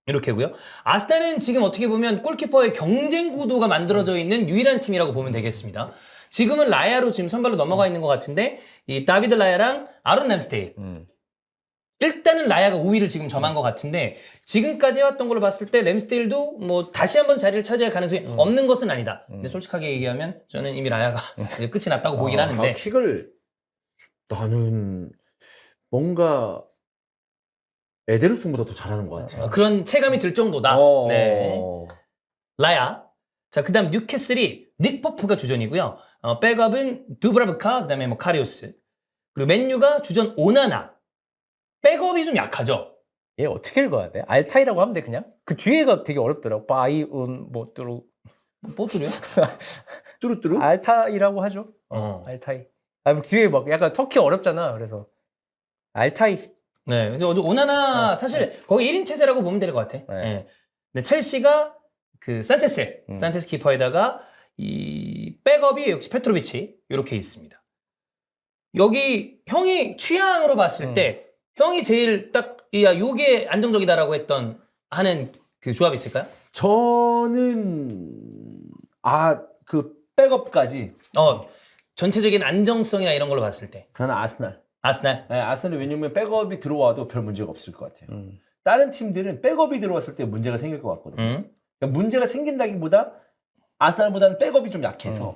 이렇게고요. 아스날은 지금 어떻게 보면 골키퍼의 경쟁 구도가 만들어져 있는 유일한 팀이라고 보면 되겠습니다. 지금은 라야로 지금 선발로 넘어가 있는 것 같은데 이 다비드 라야랑 아론 램스테일. 일단은 라야가 우위를 지금 점한 것 같은데 지금까지 해왔던 걸로 봤을 때 램스테일도 뭐 다시 한번 자리를 차지할 가능성이 없는 것은 아니다. 근데 솔직하게 얘기하면 저는 이미 라야가 이제 끝이 났다고 보긴 하는데 킥을 나는 뭔가 에데르송보다 더 잘하는 것 같아요. 그런 체감이 들 정도다. 네. 라야. 자, 그 다음 뉴캐슬이 닉 퍼프가 주전이고요. 백업은 두브라브카, 그 다음에 뭐 카리오스. 그리고 맨유가 주전 오나나. 백업이 좀 약하죠. 얘 어떻게 읽어야 돼? 알타이라고 하면 돼 그냥? 그 뒤에가 되게 어렵더라고. 바이운 뭐 뚜루. 뭐 뚜루요? 뚜루뚜루? 알타이라고 하죠. 알타이. 뭐 뒤에 막 약간 터키 어렵잖아. 그래서 알타이. 네. 근데 오나나 사실 거기 1인 체제라고 보면 될 것 같아. 네. 근데 첼시가 그 산체스 키퍼에다가 이 백업이 역시 페트로비치 이렇게 있습니다. 여기 형이 취향으로 봤을 때 형이 제일 딱 요게 안정적이다라고 했던 하는 그 조합이 있을까요? 저는 그 백업까지 전체적인 안정성이나 이런 걸로 봤을 때 저는 아스날. 네, 아스날은 왜냐면 백업이 들어와도 별 문제가 없을 것 같아요. 다른 팀들은 백업이 들어왔을 때 문제가 생길 것 같거든요. 그러니까 문제가 생긴다기보다 아스날보다는 백업이 좀 약해서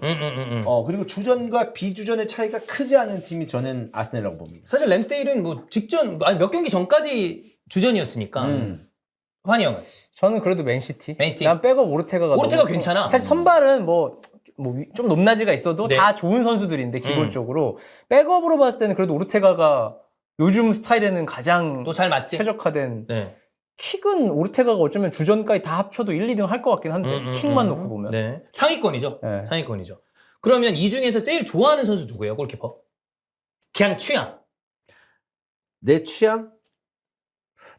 그리고 주전과 비주전의 차이가 크지 않은 팀이 저는 아스날이라고 봅니다. 사실 램스데일은 뭐 직전 몇 경기 전까지 주전이었으니까 환희 형은? 저는 그래도 맨시티. 맨시티? 난 백업 오르테가가 괜찮아. 사실 선발은 뭐 좀 높낮이가 있어도 네. 다 좋은 선수들인데 기본적으로 백업으로 봤을 때는 그래도 오르테가가 요즘 스타일에는 가장 또 잘 맞지? 최적화된. 네. 킥은 오르테가가 어쩌면 주전까지 다 합쳐도 1, 2등 할 것 같긴 한데 킥만 놓고 보면. 네. 상위권이죠. 네. 상위권이죠. 그러면 이 중에서 제일 좋아하는 선수 누구예요, 골키퍼? 그냥 취향. 내 취향?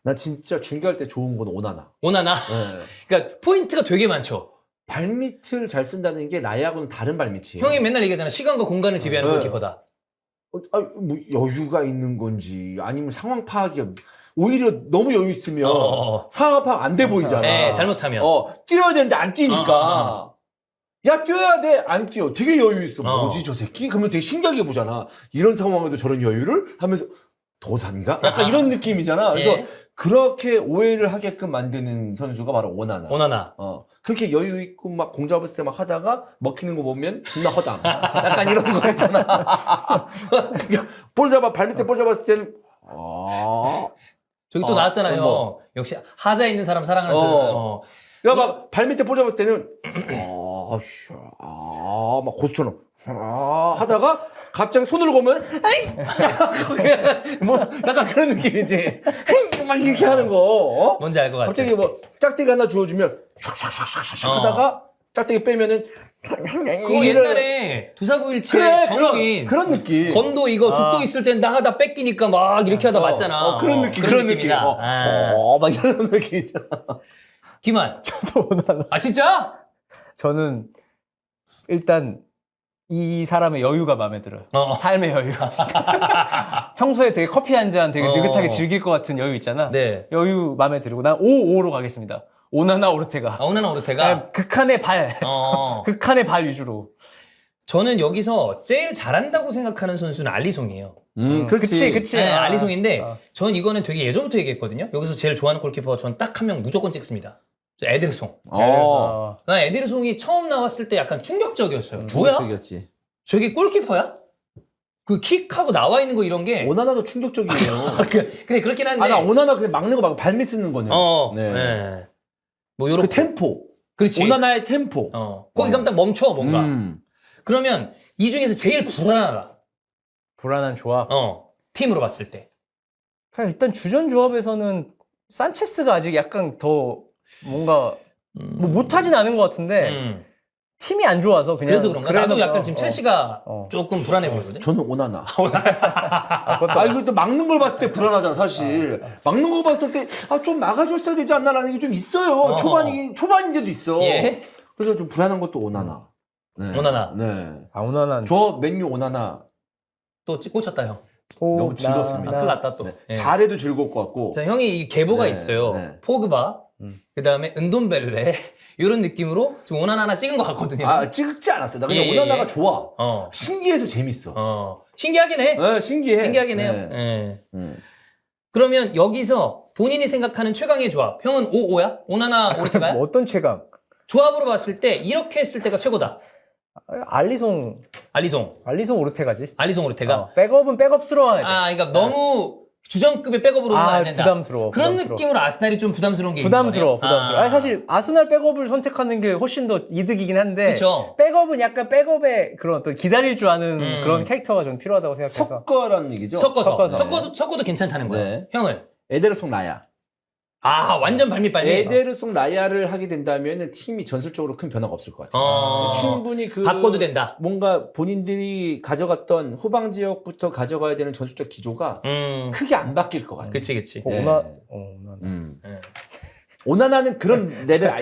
나 진짜 중계할 때 좋은 건 오나나. 오나나. 네. 그러니까 포인트가 되게 많죠. 발밑을 잘 쓴다는 게 나야하고는 다른 발밑이에요. 형이 맨날 얘기하잖아. 시간과 공간을 지배하는 네. 골키퍼다. 뭐 여유가 있는 건지 아니면 상황 파악이 오히려 너무 여유 있으면 상황 파악 안 돼 보이잖아. 네, 잘못하면. 뛰어야 되는데 안 뛰니까. 야, 뛰어야 돼. 안 뛰어. 되게 여유 있어. 어. 뭐지, 저 새끼? 그러면 되게 신기하게 보잖아. 이런 상황에도 저런 여유를 하면서 도산가? 약간 이런 느낌이잖아. 그래서 예. 그렇게 오해를 하게끔 만드는 선수가 바로 오나나. 오나나. 그렇게 여유 있고 막 공 잡았을 때 막 하다가 먹히는 거 보면 존나 허당. 약간 이런 거 있잖아. 볼 잡아, 발밑에 볼 잡았을 때는, 저기 또 나왔잖아요. 뭐. 역시 하자 있는 사람 사랑하는 선수. 야, 막 발밑에 볼 잡았을 때는, 막 고수처럼, 하다가 갑자기 손을 보면, 뭐, 약간 그런 느낌이지. 막 이렇게 하는 거. 뭔지 알 것 같아. 갑자기 뭐 짝대기 하나 주워주면 샥샥샥샥 하다가 짝대기 빼면은 그거 옛날에 두사부일체 그래 정우인 그런 느낌. 건도 이거 죽도 있을 땐 나가다 뺏기니까 막 이렇게 하다 맞잖아. 그런 느낌 그런 느낌. 느낌이다. 막 이런 느낌 있잖아. 김한. 저도 오나나. 아 진짜? 저는 일단 이 사람의 여유가 마음에 들어요. 삶의 여유. 평소에 되게 커피 한 잔 되게 느긋하게 즐길 것 같은 여유 있잖아. 네. 여유 마음에 들고 난 5-5로 가겠습니다. 오나나 오르테가. 오나나 오르테가. 극한의 발. 극한의 발 위주로. 저는 여기서 제일 잘한다고 생각하는 선수는 알리송이에요. 그치. 네, 알리송인데 전 이거는 되게 예전부터 얘기했거든요. 여기서 제일 좋아하는 골키퍼 전 딱 한 명 무조건 찍습니다. 저 에드르송. 그래서 난 에드르송이 처음 나왔을 때 약간 충격적이었어요. 뭐야? 충격적이었지. 저게 골키퍼야? 그 킥하고 나와 있는 거 이런 게. 오나나도 충격적이에요. 그래 그렇긴 한데. 나 오나나 그냥 막는 거 말고 발밑 쓰는 거네. 네. 뭐 요런 그 템포. 그렇지. 오나나의 템포. 거기 가면 딱 멈춰 뭔가. 그러면 이 중에서 제일 불안하다. 불안한 조합. 팀으로 봤을 때. 그냥 일단 주전 조합에서는 산체스가 아직 약간 더 뭔가 뭐 못하진 않은 것 같은데 팀이 안 좋아서 그냥 그래서 그런가? 나도 약간 지금 첼시가 어. 조금 불안해 보이거든. 저는 오나나. 이거 또 막는 걸 봤을 때 불안하잖아, 사실. 막는 거 봤을 때, 좀 막아줬어야 되지 않나라는 게 좀 있어요. 초반인데도 있어. 예. 그래서 좀 불안한 것도 오나나. 네. 오나나. 네. 오나나 저 맨유 오나나 또 꽂혔다 형. 너무 즐겁습니다. 큰일 났다 또. 네. 예. 잘해도 즐거울 것 같고. 자 형이 이 계보가 네, 있어요. 네. 포그바, 그 다음에 은돈벨레 이런 느낌으로 지금 오나나 하나 찍은 것 같거든요. 찍지 않았어요. 나 그냥 예, 오나나가 예. 좋아. 신기해서 재밌어. 신기하긴 해. 네, 신기해. 신기하긴 해요. 네. 예. 그러면 여기서 본인이 생각하는 최강의 조합. 형은 5-5야? 오나나 오르테가야? 뭐 어떤 최강? 조합으로 봤을 때 이렇게 했을 때가 최고다. 알리송 오르테가지. 알리송 오르테가. 백업은 백업스러워야 돼. 그러니까 너무 주전급의 백업으로 오면 안 된다. 부담스러워. 그런 느낌으로 아스날이 좀 부담스러운 게 부담스러워. 있는 거네요. 아니, 사실 아스날 백업을 선택하는 게 훨씬 더 이득이긴 한데 그쵸. 백업은 약간 백업의 그런 어떤 기다릴 줄 아는 그런 캐릭터가 좀 필요하다고 생각해서. 섞어라는 얘기죠. 섞어도 괜찮다는 거야. 네. 형은 에데르송 라야. 완전 발밑 빨리. 에데르송 라야를 하게 된다면 팀이 전술적으로 큰 변화가 없을 것 같아요. 충분히 바꿔도 된다. 뭔가 본인들이 가져갔던 후방 지역부터 가져가야 되는 전술적 기조가 크게 안 바뀔 것 같아요. 그치. 네. 네. 오나나는 그런 레벨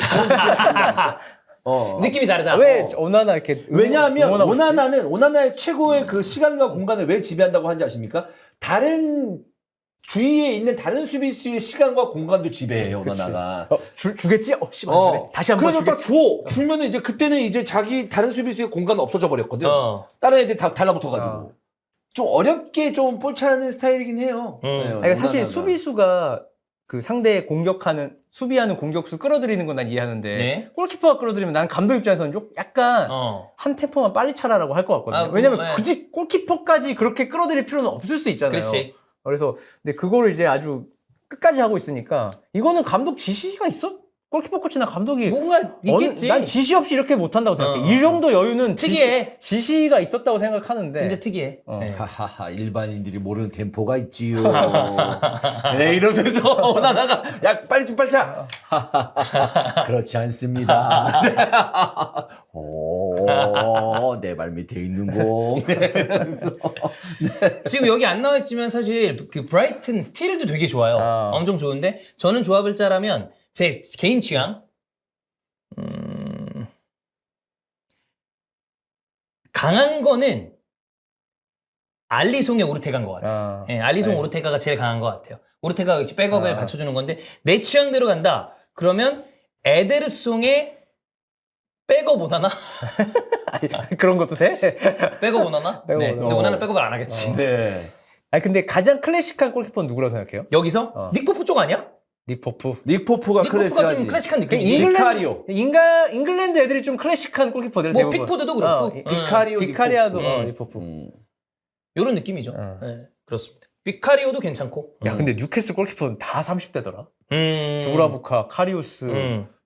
느낌이 다르다. 왜 오나나 이렇게 왜냐하면 응원하고 싶지? 오나나의 최고의 그 시간과 공간을 왜 지배한다고 하는지 아십니까? 다른 주위에 있는 다른 수비수의 시간과 공간도 지배해요, 오나나가. 주겠지? 씨발 주네. 다시 한번 그래서 딱 주겠지. 줘. 주면은 이제 그때는 이제 자기 다른 수비수의 공간은 없어져 버렸거든. 다른 애들이 다 달라붙어가지고. 좀 어렵게 좀 볼 차는 스타일이긴 해요. 그러니까 사실 수비수가 그 상대 수비하는 공격수 끌어들이는 건 난 이해하는데 네. 골키퍼가 끌어들이면 난 감독 입장에서는 좀 약간 한 템포만 빨리 차라라고 할 것 같거든요. 왜냐면 굳이 골키퍼까지 그렇게 끌어들일 필요는 없을 수 있잖아요. 그렇지. 그래서 근데 그거를 이제 아주 끝까지 하고 있으니까 이거는 감독 지시가 있어? 골키퍼 코치나 감독이 뭔가 있겠지. 난 지시 없이 이렇게 못한다고 생각해. 이 정도 여유는 특이해. 지시가 있었다고 생각하는데. 진짜 특이해. 어. 네. 하하하 일반인들이 모르는 템포가 있지요. 네, 이러면서 오나다가 야 빨리 좀 빨리 차. 하하하, 그렇지 않습니다. 내 발 밑에 있는 공. 네, 이러면서. 지금 여기 안 나와있지만 사실 그 브라이튼 스틸도 되게 좋아요. 엄청 좋은데 저는 조합을 짜라면 제 개인 취향 강한 거는 알리송의 오르테가인 것 같아요. 예, 알리송 네. 오르테가가 제일 강한 것 같아요. 오르테가가 역시 백업을 받쳐주는 건데 내 취향대로 간다. 그러면 에데르송의 백업 오나나? 그런 것도 돼? 백업 오나나? 백업 네. 오나나. 근데 오나나 백업을 안 하겠지. 네. 아니 근데 가장 클래식한 골키퍼는 누구라고 생각해요? 여기서 닉포프 쪽 아니야? 닉포프. 닉포프가 닉포프가 클래식하지. 좀 클래식한 느낌이지. 비카리오. 잉글랜드 애들이 좀 클래식한 골키퍼들 뭐 대부분. 픽포드도 그렇고. 비카리오, 비카리아도 닉포프. 닉포프. 이런 느낌이죠. 어. 네, 그렇습니다. 비카리오도 괜찮고. 야 근데 뉴캐슬 골키퍼는 다 30대더라. 두브라부카, 카리우스.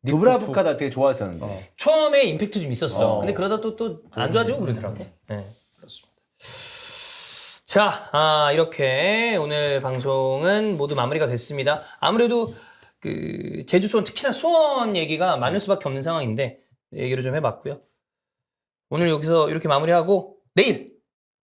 두브라부카다 되게 좋아했었는데. 처음에 임팩트 좀 있었어. 어. 근데 그러다 또 안 좋아지고 그러더라고. 네, 그렇습니다. 자, 이렇게 오늘 방송은 모두 마무리가 됐습니다. 아무래도 그 제주 수원, 특히나 수원 얘기가 많을 수밖에 없는 상황인데 얘기를 좀 해봤고요. 오늘 여기서 이렇게 마무리하고 내일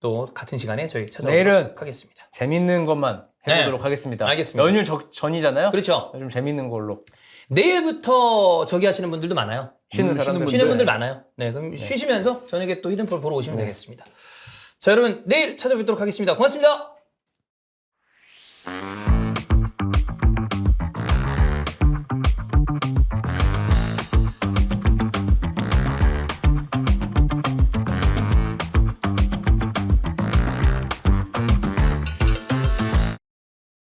또 같은 시간에 저희 내일은 찾아오도록 하겠습니다. 재밌는 것만 해보도록 하겠습니다. 알겠습니다. 연휴 전이잖아요. 그렇죠. 좀 재밌는 걸로. 내일부터 저기 하시는 분들도 많아요. 쉬는 사람들. 쉬는 분들 많아요. 네, 그럼 쉬시면서 저녁에 또 히든풀 보러 오시면 되겠습니다. 자, 여러분 내일 찾아뵙도록 하겠습니다. 고맙습니다.